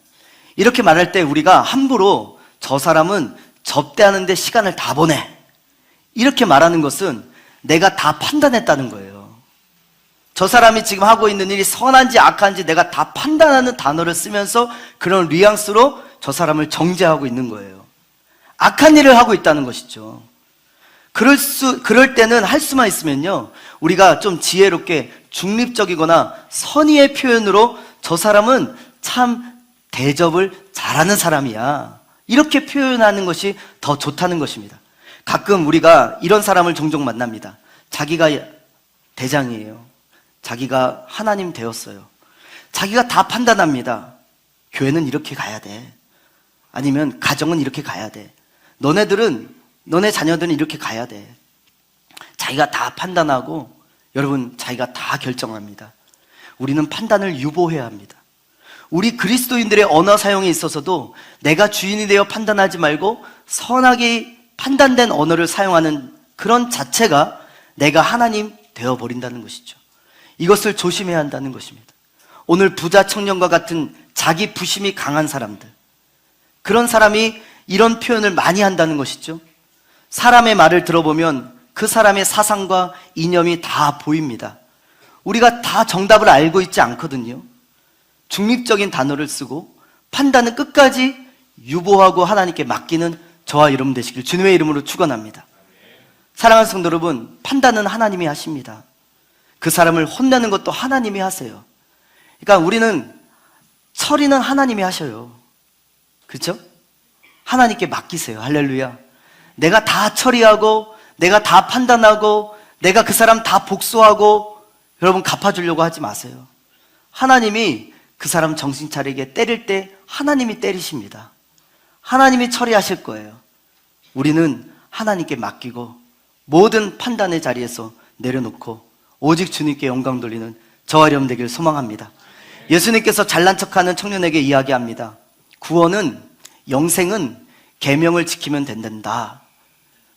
이렇게 말할 때 우리가 함부로 저 사람은 접대하는데 시간을 다 보내, 이렇게 말하는 것은 내가 다 판단했다는 거예요. 저 사람이 지금 하고 있는 일이 선한지 악한지 내가 다 판단하는 단어를 쓰면서 그런 뉘앙스로 저 사람을 정죄하고 있는 거예요. 악한 일을 하고 있다는 것이죠. 그럴 때는 할 수만 있으면요, 우리가 좀 지혜롭게 중립적이거나 선의의 표현으로 저 사람은 참 대접을 잘하는 사람이야, 이렇게 표현하는 것이 더 좋다는 것입니다. 가끔 우리가 이런 사람을 종종 만납니다. 자기가 대장이에요. 자기가 하나님 되었어요. 자기가 다 판단합니다. 교회는 이렇게 가야 돼. 아니면 가정은 이렇게 가야 돼. 너네 자녀들은 이렇게 가야 돼. 자기가 다 판단하고, 여러분, 자기가 다 결정합니다. 우리는 판단을 유보해야 합니다. 우리 그리스도인들의 언어 사용에 있어서도 내가 주인이 되어 판단하지 말고 선하게 판단된 언어를 사용하는 그런 자체가 내가 하나님 되어버린다는 것이죠. 이것을 조심해야 한다는 것입니다. 오늘 부자 청년과 같은 자기 부심이 강한 사람들, 그런 사람이 이런 표현을 많이 한다는 것이죠. 사람의 말을 들어보면 그 사람의 사상과 이념이 다 보입니다. 우리가 다 정답을 알고 있지 않거든요. 중립적인 단어를 쓰고 판단은 끝까지 유보하고 하나님께 맡기는 저와 여러분 되시길 주님의 이름으로 축원합니다. 사랑하는 성도 여러분, 판단은 하나님이 하십니다. 그 사람을 혼내는 것도 하나님이 하세요. 그러니까 우리는 처리는 하나님이 하셔요. 그렇죠? 하나님께 맡기세요. 할렐루야. 내가 다 처리하고 내가 다 판단하고 내가 그 사람 다 복수하고 여러분 갚아주려고 하지 마세요. 하나님이 그 사람 정신 차리게 때릴 때 하나님이 때리십니다. 하나님이 처리하실 거예요. 우리는 하나님께 맡기고 모든 판단의 자리에서 내려놓고 오직 주님께 영광 돌리는 저와 여러분 되길 소망합니다. 예수님께서 잘난 척하는 청년에게 이야기합니다. 구원은, 영생은 계명을 지키면 된다.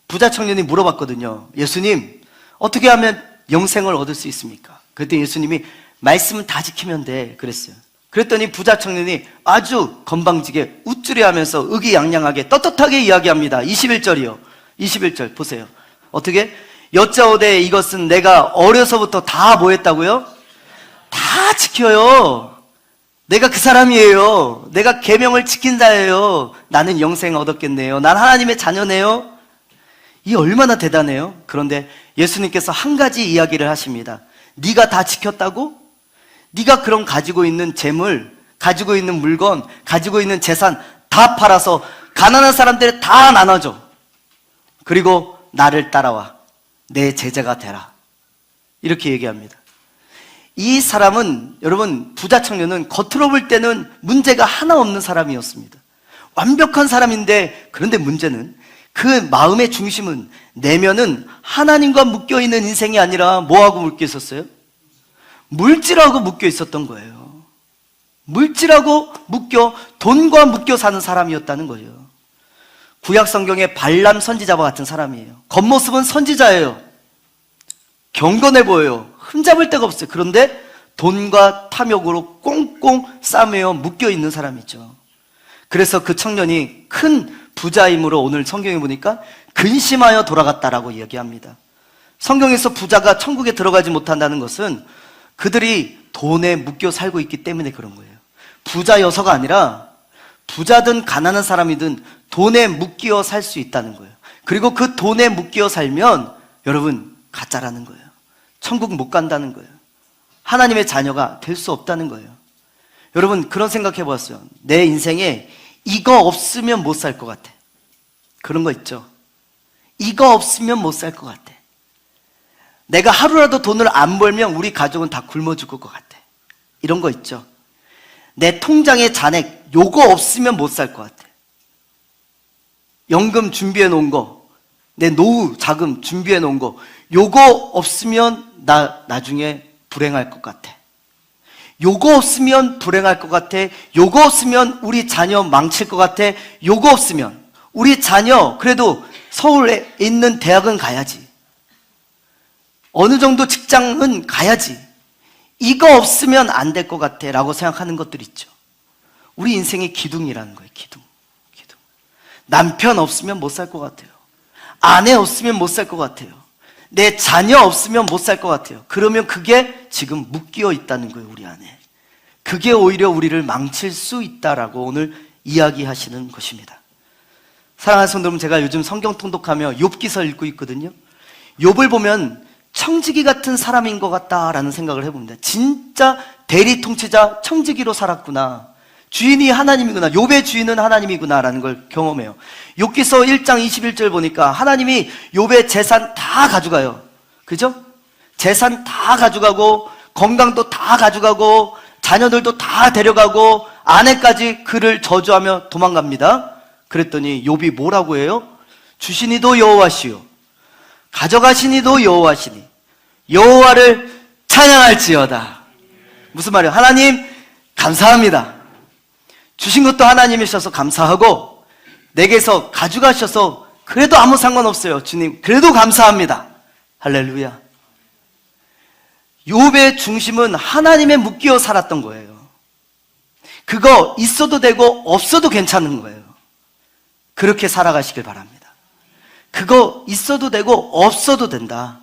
부자 청년이 물어봤거든요. 예수님, 어떻게 하면 영생을 얻을 수 있습니까? 그랬더니 예수님이 말씀은 다 지키면 돼 그랬어요. 그랬더니 부자 청년이 아주 건방지게 우쭐해하면서 의기양양하게 떳떳하게 이야기합니다. 21절이요. 21절 보세요. 어떻게? 여짜오되 이것은 내가 어려서부터 다 뭐 했다고요? 다 지켜요. 내가 그 사람이에요. 내가 계명을 지킨 자예요. 나는 영생을 얻었겠네요. 난 하나님의 자녀네요. 이 얼마나 대단해요. 그런데 예수님께서 한 가지 이야기를 하십니다. 네가 다 지켰다고? 네가 그럼 가지고 있는 재물, 가지고 있는 물건, 가지고 있는 재산 다 팔아서 가난한 사람들에 다 나눠줘. 그리고 나를 따라와. 내 제자가 되라. 이렇게 얘기합니다. 이 사람은, 여러분, 부자 청년은 겉으로 볼 때는 문제가 하나 없는 사람이었습니다. 완벽한 사람인데, 그런데 문제는 그 마음의 중심은, 내면은 하나님과 묶여있는 인생이 아니라 뭐하고 묶여 있었어요? 물질하고 묶여 있었던 거예요. 물질하고 묶여, 돈과 묶여 사는 사람이었다는 거예요. 구약 성경의 발람 선지자와 같은 사람이에요. 겉모습은 선지자예요. 경건해 보여요. 흠잡을 데가 없어요. 그런데 돈과 탐욕으로 꽁꽁 싸매어 묶여 있는 사람이죠. 그래서 그 청년이 큰 부자임으로 오늘 성경에 보니까 근심하여 돌아갔다라고 이야기합니다. 성경에서 부자가 천국에 들어가지 못한다는 것은 그들이 돈에 묶여 살고 있기 때문에 그런 거예요. 부자여서가 아니라 부자든 가난한 사람이든 돈에 묶여 살 수 있다는 거예요. 그리고 그 돈에 묶여 살면 여러분 가짜라는 거예요. 천국 못 간다는 거예요. 하나님의 자녀가 될 수 없다는 거예요. 여러분 그런 생각 해보았어요. 내 인생에 이거 없으면 못 살 것 같아. 그런 거 있죠. 이거 없으면 못 살 것 같아. 내가 하루라도 돈을 안 벌면 우리 가족은 다 굶어 죽을 것 같아. 이런 거 있죠. 내 통장에 잔액 요거 없으면 못 살 것 같아. 연금 준비해 놓은 거, 내 노후 자금 준비해 놓은 거 요거 없으면 나 나중에 불행할 것 같아. 요거 없으면 불행할 것 같아. 요거 없으면 우리 자녀 망칠 것 같아. 요거 없으면 우리 자녀 그래도 서울에 있는 대학은 가야지. 어느 정도 직장은 가야지. 이거 없으면 안 될 것 같아 라고 생각하는 것들 있죠. 우리 인생의 기둥이라는 거예요. 기둥. 남편 없으면 못 살 것 같아요. 아내 없으면 못 살 것 같아요. 내 자녀 없으면 못 살 것 같아요. 그러면 그게 지금 묶여 있다는 거예요. 우리 안에. 그게 오히려 우리를 망칠 수 있다라고 오늘 이야기하시는 것입니다. 사랑하는 성도 여러분, 제가 요즘 성경 통독하며 욥기서 읽고 있거든요. 욥을 보면 청지기 같은 사람인 것 같다라는 생각을 해봅니다. 진짜 대리 통치자 청지기로 살았구나. 주인이 하나님이구나. 욥의 주인은 하나님이구나라는 걸 경험해요. 욥기서 1장 21절 보니까 하나님이 욥의 재산 다 가져가요. 그죠? 재산 다 가져가고 건강도 다 가져가고 자녀들도 다 데려가고 아내까지 그를 저주하며 도망갑니다. 그랬더니 욥이 뭐라고 해요? 주시니도 여호와시요 가져가시니도 여호와시니 여호와를 찬양할지어다. 무슨 말이에요? 하나님 감사합니다. 주신 것도 하나님이셔서 감사하고 내게서 가져가셔서 그래도 아무 상관없어요. 주님 그래도 감사합니다. 할렐루야. 욥의 중심은 하나님에 묶여 살았던 거예요. 그거 있어도 되고 없어도 괜찮은 거예요. 그렇게 살아가시길 바랍니다. 그거 있어도 되고 없어도 된다.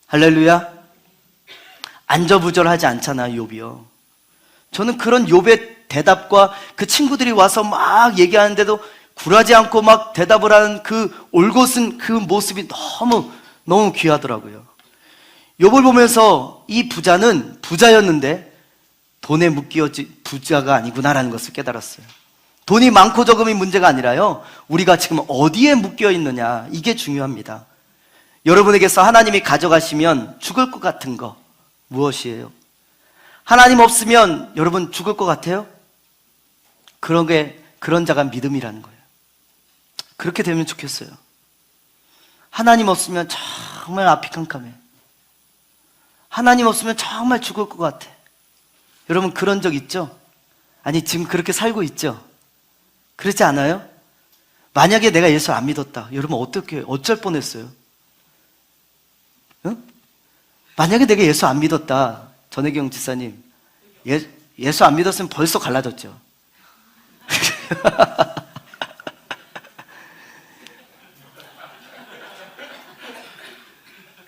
할렐루야. 안절부절하지 않잖아요. 욥이요. 저는 그런 욥의 대답과 그 친구들이 와서 막 얘기하는데도 굴하지 않고 막 대답을 하는 그 올곧은 그 모습이 너무 귀하더라고요. 욥을 보면서 이 부자는 부자였는데 돈에 묶여지 부자가 아니구나라는 것을 깨달았어요. 돈이 많고 적음이 문제가 아니라요, 우리가 지금 어디에 묶여 있느냐, 이게 중요합니다. 여러분에게서 하나님이 가져가시면 죽을 것 같은 거 무엇이에요? 하나님 없으면 여러분 죽을 것 같아요? 그런 자가 믿음이라는 거예요. 그렇게 되면 좋겠어요. 하나님 없으면 정말 앞이 캄캄해. 하나님 없으면 정말 죽을 것 같아. 여러분 그런 적 있죠? 아니 지금 그렇게 살고 있죠? 그렇지 않아요? 만약에 내가 예수 안 믿었다, 여러분 어쩔 뻔했어요? 응? 만약에 내가 예수 안 믿었다, 전혜경 지사님, 예수 안 믿었으면 벌써 갈라졌죠.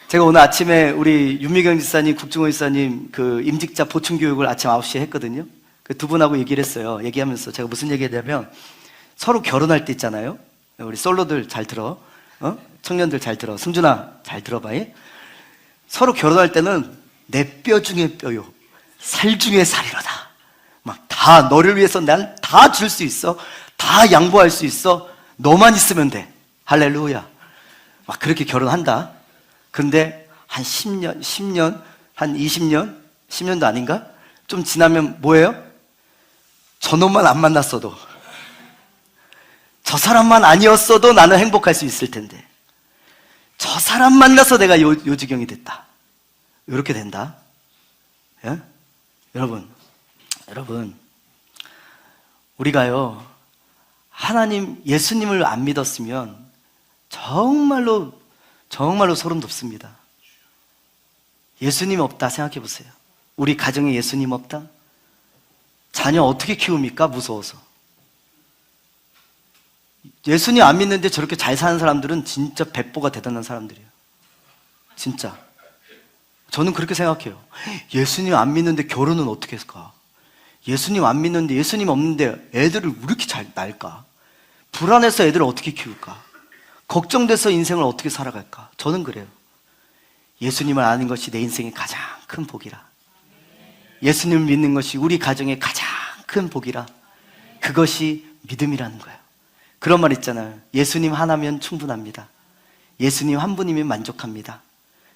제가 오늘 아침에 우리 윤미경 지사님, 국중호 지사님 그 임직자 보충 교육을 아침 9시에 했거든요. 그 두 분하고 얘기를 했어요. 얘기하면서 제가 무슨 얘기 했냐면, 서로 결혼할 때 있잖아요. 우리 솔로들 잘 들어. 청년들 잘 들어. 승준아 잘 들어봐. 서로 결혼할 때는 내 뼈 중에 뼈요, 살 중에 살이로다. 막 다 너를 위해서 난 다 줄 수 있어. 다 양보할 수 있어. 너만 있으면 돼. 할렐루야. 막 그렇게 결혼한다. 근데 한 10년, 한 20년, 10년도 아닌가? 좀 지나면 뭐예요? 저놈만 안 만났어도, 저 사람만 아니었어도 나는 행복할 수 있을 텐데, 저 사람 만나서 내가 요 지경이 됐다. 이렇게 된다. 예? 여러분, 우리가요, 하나님, 예수님을 안 믿었으면 정말로 소름 돋습니다. 예수님 없다 생각해 보세요. 우리 가정에 예수님 없다? 자녀 어떻게 키웁니까? 무서워서. 예수님 안 믿는데 저렇게 잘 사는 사람들은 진짜 백보가 대단한 사람들이에요. 진짜. 저는 그렇게 생각해요. 예수님 안 믿는데 결혼은 어떻게 했을까? 예수님 안 믿는데, 예수님 없는데 애들을 왜 이렇게 잘 낳을까? 불안해서 애들을 어떻게 키울까? 걱정돼서 인생을 어떻게 살아갈까? 저는 그래요. 예수님을 아는 것이 내 인생의 가장 큰 복이라. 예수님을 믿는 것이 우리 가정의 가장 큰 복이라. 그것이 믿음이라는 거예요. 그런 말 있잖아요. 예수님 하나면 충분합니다. 예수님 한 분이면 만족합니다.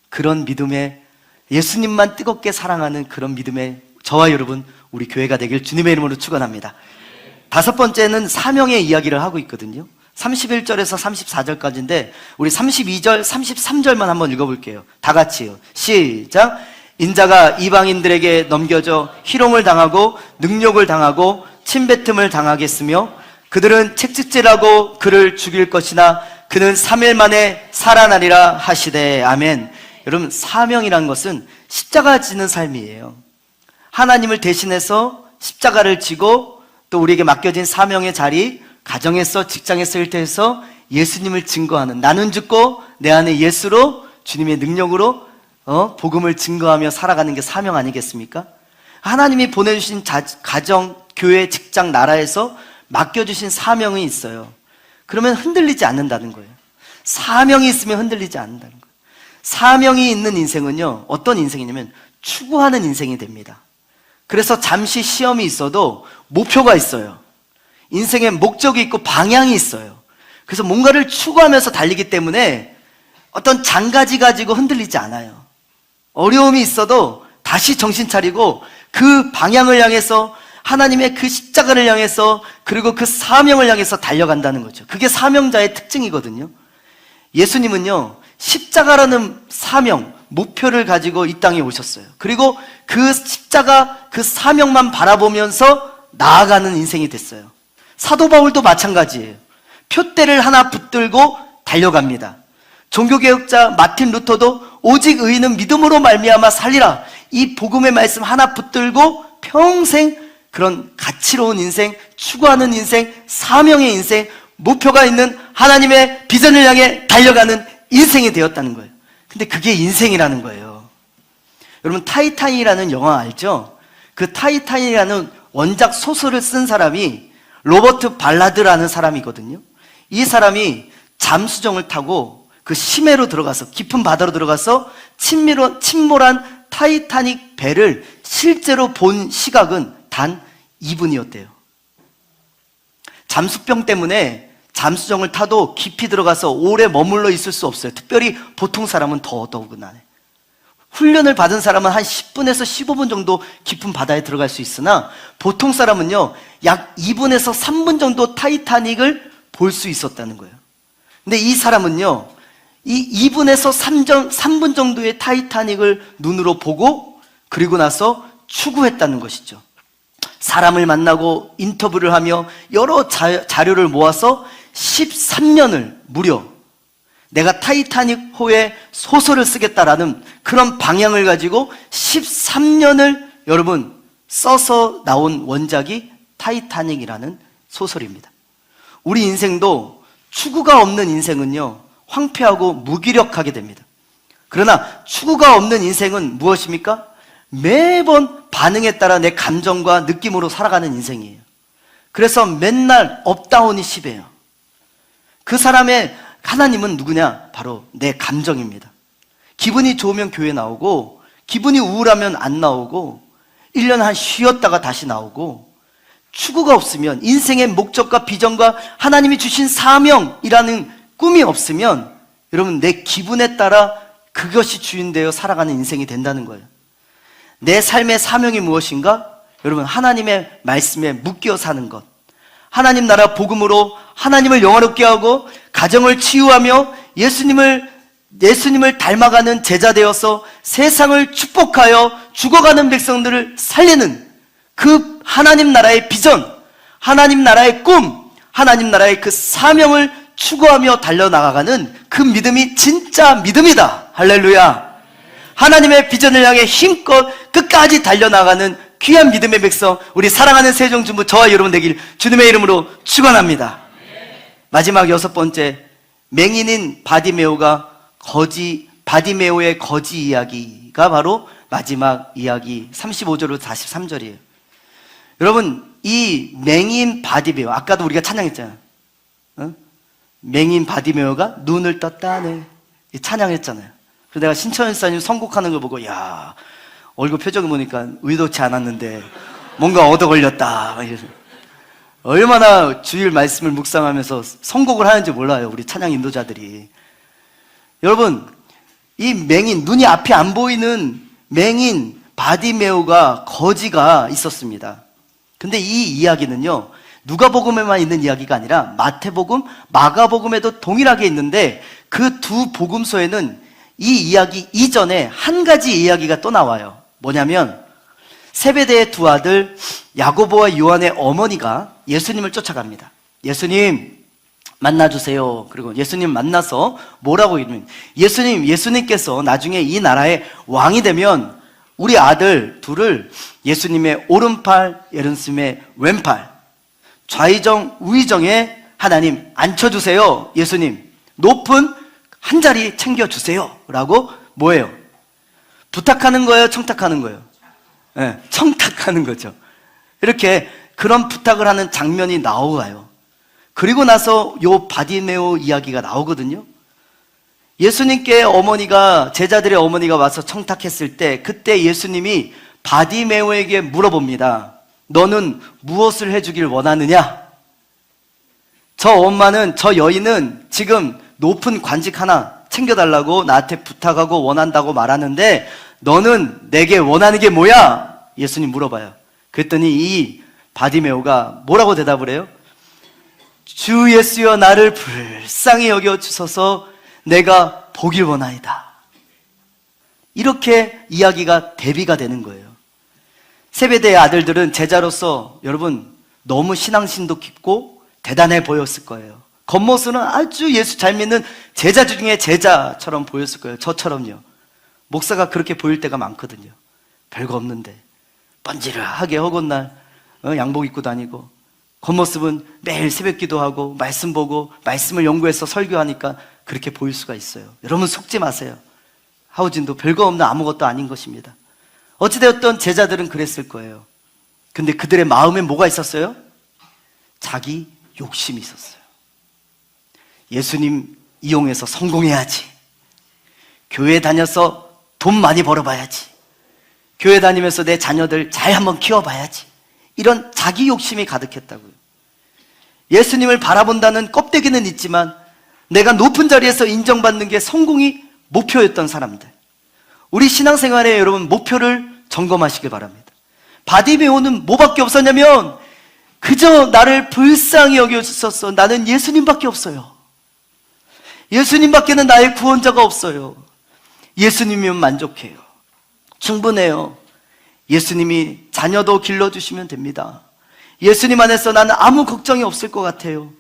그런 믿음에, 예수님만 뜨겁게 사랑하는 그런 믿음에 저와 여러분, 우리 교회가 되길 주님의 이름으로 축원합니다. 다섯 번째는 사명의 이야기를 하고 있거든요. 31절에서 34절까지인데 우리 32절, 33절만 한번 읽어볼게요. 다 같이요. 시작. 인자가 이방인들에게 넘겨져 희롱을 당하고 능욕을 당하고 침뱉음을 당하겠으며 그들은 채찍질하고 그를 죽일 것이나 그는 3일 만에 살아나리라 하시되. 아멘. 여러분, 사명이란 것은 십자가 지는 삶이에요. 하나님을 대신해서 십자가를 지고 또 우리에게 맡겨진 사명의 자리, 가정에서, 직장에서, 일터에서 예수님을 증거하는, 나는 죽고 내 안에 예수로, 주님의 능력으로 복음을 증거하며 살아가는 게 사명 아니겠습니까? 하나님이 보내주신 가정, 교회, 직장, 나라에서 맡겨주신 사명이 있어요. 그러면 흔들리지 않는다는 거예요. 사명이 있으면 흔들리지 않는다는 거예요. 사명이 있는 인생은요, 어떤 인생이냐면 추구하는 인생이 됩니다. 그래서 잠시 시험이 있어도 목표가 있어요. 인생에 목적이 있고 방향이 있어요. 그래서 뭔가를 추구하면서 달리기 때문에 어떤 장가지 가지고 흔들리지 않아요. 어려움이 있어도 다시 정신 차리고 그 방향을 향해서, 하나님의 그 십자가를 향해서, 그리고 그 사명을 향해서 달려간다는 거죠. 그게 사명자의 특징이거든요. 예수님은요, 십자가라는 사명, 목표를 가지고 이 땅에 오셨어요. 그리고 그 십자가, 그 사명만 바라보면서 나아가는 인생이 됐어요. 사도 바울도 마찬가지예요. 표대를 하나 붙들고 달려갑니다. 종교개혁자 마틴 루터도 오직 의인은 믿음으로 말미암아 살리라, 이 복음의 말씀 하나 붙들고 평생 그런 가치로운 인생, 추구하는 인생, 사명의 인생, 목표가 있는 하나님의 비전을 향해 달려가는 인생이 되었다는 거예요. 근데 그게 인생이라는 거예요. 여러분, 타이타닉이라는 영화 알죠? 그 타이타닉이라는 원작 소설을 쓴 사람이 로버트 발라드라는 사람이거든요. 이 사람이 잠수정을 타고 그 심해로 들어가서, 깊은 바다로 들어가서 침몰한 타이타닉 배를 실제로 본 시각은 단 2분이었대요. 잠수병 때문에 잠수정을 타도 깊이 들어가서 오래 머물러 있을 수 없어요. 특별히 보통 사람은 더더구나. 훈련을 받은 사람은 한 10분에서 15분 정도 깊은 바다에 들어갈 수 있으나 보통 사람은요, 약 2분에서 3분 정도 타이타닉을 볼 수 있었다는 거예요. 근데 이 사람은요, 이 2분에서 3분 정도의 타이타닉을 눈으로 보고 그리고 나서 추구했다는 것이죠. 사람을 만나고 인터뷰를 하며 여러 자료를 모아서 13년을 무려 내가 타이타닉호의 소설을 쓰겠다라는 그런 방향을 가지고 13년을 여러분 써서 나온 원작이 타이타닉이라는 소설입니다. 우리 인생도 추구가 없는 인생은요, 황폐하고 무기력하게 됩니다. 그러나 추구가 없는 인생은 무엇입니까? 매번 반응에 따라 내 감정과 느낌으로 살아가는 인생이에요. 그래서 맨날 업다운이 심해요. 그 사람의 하나님은 누구냐? 바로 내 감정입니다. 기분이 좋으면 교회 나오고, 기분이 우울하면 안 나오고, 1년 한 쉬었다가 다시 나오고, 추구가 없으면, 인생의 목적과 비전과 하나님이 주신 사명이라는 꿈이 없으면 여러분 내 기분에 따라 그것이 주인되어 살아가는 인생이 된다는 거예요. 내 삶의 사명이 무엇인가? 여러분, 하나님의 말씀에 묶여 사는 것, 하나님 나라 복음으로 하나님을 영화롭게 하고 가정을 치유하며 예수님을 닮아가는 제자 되어서 세상을 축복하여 죽어가는 백성들을 살리는 그 하나님 나라의 비전, 하나님 나라의 꿈, 하나님 나라의 그 사명을 추구하며 달려나가는 그 믿음이 진짜 믿음이다. 할렐루야. 하나님의 비전을 향해 힘껏 끝까지 달려나가는 귀한 믿음의 백성, 우리 사랑하는 세종주부 저와 여러분 되길 주님의 이름으로 축원합니다. 마지막 6번째, 맹인인 바디메오의 거지 이야기가 바로 마지막 이야기 35절로 43절이에요. 여러분, 이 맹인 바디메오, 아까도 우리가 찬양했잖아요. 어? 맹인 바디메오가 눈을 떴다네, 이 찬양했잖아요. 그래서 내가 신천현 사님 선곡하는 거 보고, 야, 얼굴 표정을 보니까 의도치 않았는데 뭔가 얻어 걸렸다, 이래서 얼마나 주일 말씀을 묵상하면서 선곡을 하는지 몰라요, 우리 찬양 인도자들이. 여러분, 이 맹인, 눈이 앞이 안 보이는 맹인 바디메오가 거지가 있었습니다. 근데 이 이야기는요, 누가복음에만 있는 이야기가 아니라 마태복음, 마가복음에도 동일하게 있는데 그 두 복음서에는 이 이야기 이전에 한 가지 이야기가 또 나와요. 뭐냐면 세베대의 두 아들 야고보와 요한의 어머니가 예수님을 쫓아갑니다. 예수님 만나주세요. 그리고 예수님 만나서 뭐라고 이러면, 예수님께서 나중에 이 나라의 왕이 되면 우리 아들 둘을 예수님의 오른팔, 예수님의 왼팔, 좌의정 우의정에 하나님 앉혀주세요. 예수님 높은 한 자리 챙겨주세요 라고 뭐예요? 부탁하는 거예요? 청탁하는 거예요? 네, 청탁하는 거죠. 이렇게 그런 부탁을 하는 장면이 나와요. 그리고 나서 요 바디메오 이야기가 나오거든요. 예수님께 어머니가, 제자들의 어머니가 와서 청탁했을 때 그때 예수님이 바디메오에게 물어봅니다. 너는 무엇을 해주길 원하느냐? 저 엄마는, 저 여인은 지금 높은 관직 하나 챙겨달라고 나한테 부탁하고 원한다고 말하는데 너는 내게 원하는 게 뭐야? 예수님 물어봐요. 그랬더니 이 바디메오가 뭐라고 대답을 해요? 주 예수여 나를 불쌍히 여겨 주소서, 내가 보길 원하이다. 이렇게 이야기가 대비가 되는 거예요. 세베대의 아들들은 제자로서 여러분 너무 신앙심도 깊고 대단해 보였을 거예요. 겉모습은 아주 예수 잘 믿는 제자 중에 제자처럼 보였을 거예요. 저처럼요. 목사가 그렇게 보일 때가 많거든요. 별거 없는데 번지르하게 허건날 양복 입고 다니고, 겉모습은 매일 새벽 기도하고 말씀 보고 말씀을 연구해서 설교하니까 그렇게 보일 수가 있어요. 여러분 속지 마세요. 하우진도 별거 없는 아무것도 아닌 것입니다. 어찌되었던 제자들은 그랬을 거예요. 근데 그들의 마음에 뭐가 있었어요? 자기 욕심이 있었어요. 예수님 이용해서 성공해야지, 교회 다녀서 돈 많이 벌어봐야지, 교회 다니면서 내 자녀들 잘 한번 키워봐야지, 이런 자기 욕심이 가득했다고요. 예수님을 바라본다는 껍데기는 있지만 내가 높은 자리에서 인정받는 게 성공이 목표였던 사람들. 우리 신앙생활에 여러분 목표를 점검하시길 바랍니다. 바디메오는 뭐밖에 없었냐면 그저 나를 불쌍히 여겨주셨어. 나는 예수님밖에 없어요. 예수님밖에는 나의 구원자가 없어요. 예수님이면 만족해요. 충분해요. 예수님이 자녀도 길러주시면 됩니다. 예수님 안에서 나는 아무 걱정이 없을 것 같아요.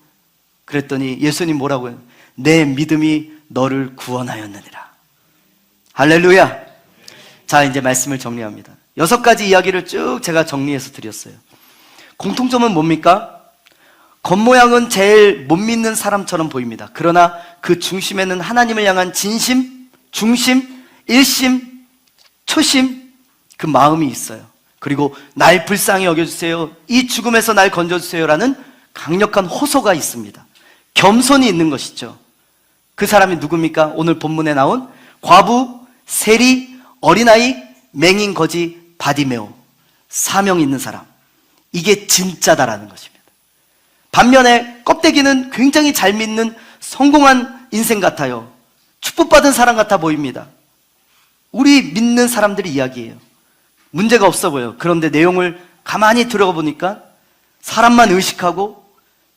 그랬더니 예수님 뭐라고 해요? 내 믿음이 너를 구원하였느니라. 할렐루야. 자, 이제 말씀을 정리합니다. 6가지 이야기를 쭉 제가 정리해서 드렸어요. 공통점은 뭡니까? 겉모양은 제일 못 믿는 사람처럼 보입니다. 그러나 그 중심에는 하나님을 향한 진심, 중심, 일심, 초심, 그 마음이 있어요. 그리고 날 불쌍히 여겨주세요, 이 죽음에서 날 건져주세요 라는 강력한 호소가 있습니다. 겸손이 있는 것이죠. 그 사람이 누굽니까? 오늘 본문에 나온 과부, 세리, 어린아이, 맹인, 거지, 바디메오. 사명 있는 사람. 이게 진짜다라는 것입니다. 반면에 껍데기는 굉장히 잘 믿는 성공한 인생 같아요. 축복받은 사람 같아 보입니다. 우리 믿는 사람들의 이야기예요. 문제가 없어 보여요. 그런데 내용을 가만히 들어보니까 사람만 의식하고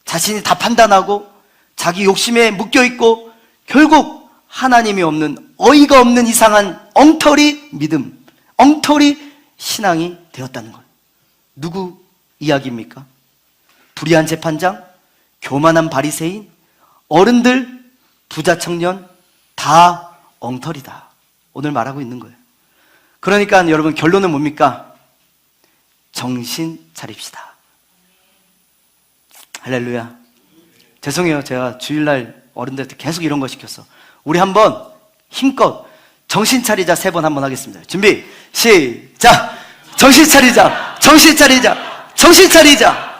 자신이 다 판단하고 자기 욕심에 묶여있고 결국 하나님이 없는, 어이가 없는 이상한 엉터리 믿음, 엉터리 신앙이 되었다는 거예요. 누구 이야기입니까? 불의한 재판장, 교만한 바리새인, 어른들, 부자 청년, 다 엉터리다. 오늘 말하고 있는 거예요. 그러니까 여러분 결론은 뭡니까? 정신 차립시다. 할렐루야. 죄송해요. 제가 주일날 어른들한테 계속 이런 거 시켰어. 우리 한번 힘껏 정신 차리자 3번 한번 하겠습니다. 준비 시작. 정신 차리자, 정신 차리자, 정신 차리자.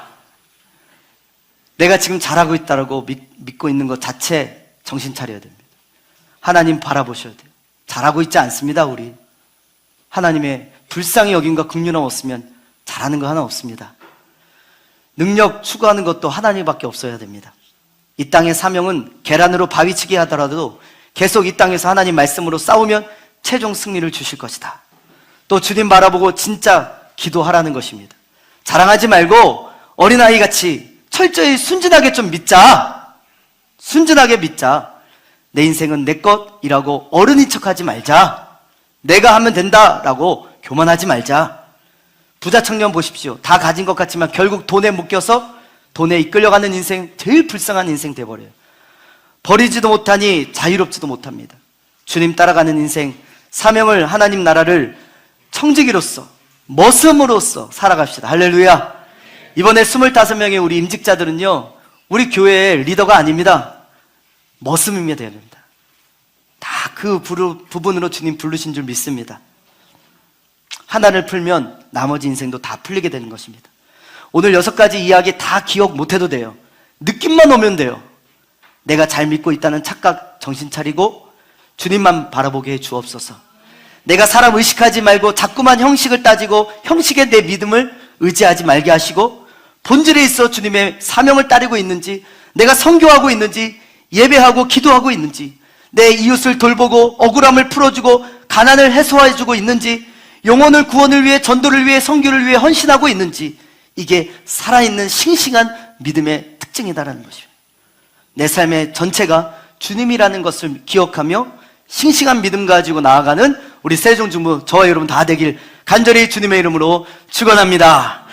내가 지금 잘하고 있다라고 믿고 있는 것 자체 정신 차려야 됩니다. 하나님 바라보셔야 돼요. 잘하고 있지 않습니다, 우리. 하나님의 불쌍히 여김과 긍휼함 없으면 잘하는 거 하나 없습니다. 능력 추구하는 것도 하나님밖에 없어야 됩니다. 이 땅의 사명은 계란으로 바위치기 하더라도 계속 이 땅에서 하나님 말씀으로 싸우면 최종 승리를 주실 것이다. 또 주님 바라보고 진짜 기도하라는 것입니다. 자랑하지 말고 어린아이같이 철저히 순진하게 좀 믿자. 순진하게 믿자. 내 인생은 내 것이라고 어른인 척하지 말자. 내가 하면 된다라고 교만하지 말자. 부자 청년 보십시오. 다 가진 것 같지만 결국 돈에 묶여서 돈에 이끌려가는 인생, 제일 불쌍한 인생 돼버려요. 버리지도 못하니 자유롭지도 못합니다. 주님 따라가는 인생, 사명을, 하나님 나라를 청지기로서, 머슴으로서 살아갑시다. 할렐루야. 이번에 25명의 우리 임직자들은요, 우리 교회의 리더가 아닙니다. 머슴입니다. 됩니다. 다 그 부분으로 주님 부르신 줄 믿습니다. 하나를 풀면 나머지 인생도 다 풀리게 되는 것입니다. 오늘 6가지 이야기 다 기억 못해도 돼요. 느낌만 오면 돼요. 내가 잘 믿고 있다는 착각 정신 차리고 주님만 바라보게 해 주옵소서. 내가 사람 의식하지 말고 자꾸만 형식을 따지고 형식에 내 믿음을 의지하지 말게 하시고 본질에 있어 주님의 사명을 따르고 있는지, 내가 선교하고 있는지, 예배하고 기도하고 있는지, 내 이웃을 돌보고 억울함을 풀어주고 가난을 해소해주고 있는지, 영혼을 구원을 위해, 전도를 위해, 선교를 위해 헌신하고 있는지, 이게 살아있는 싱싱한 믿음의 특징이다라는 것입니다. 내 삶의 전체가 주님이라는 것을 기억하며 싱싱한 믿음 가지고 나아가는 우리 세종중부 저와 여러분 다 되길 간절히 주님의 이름으로 축원합니다.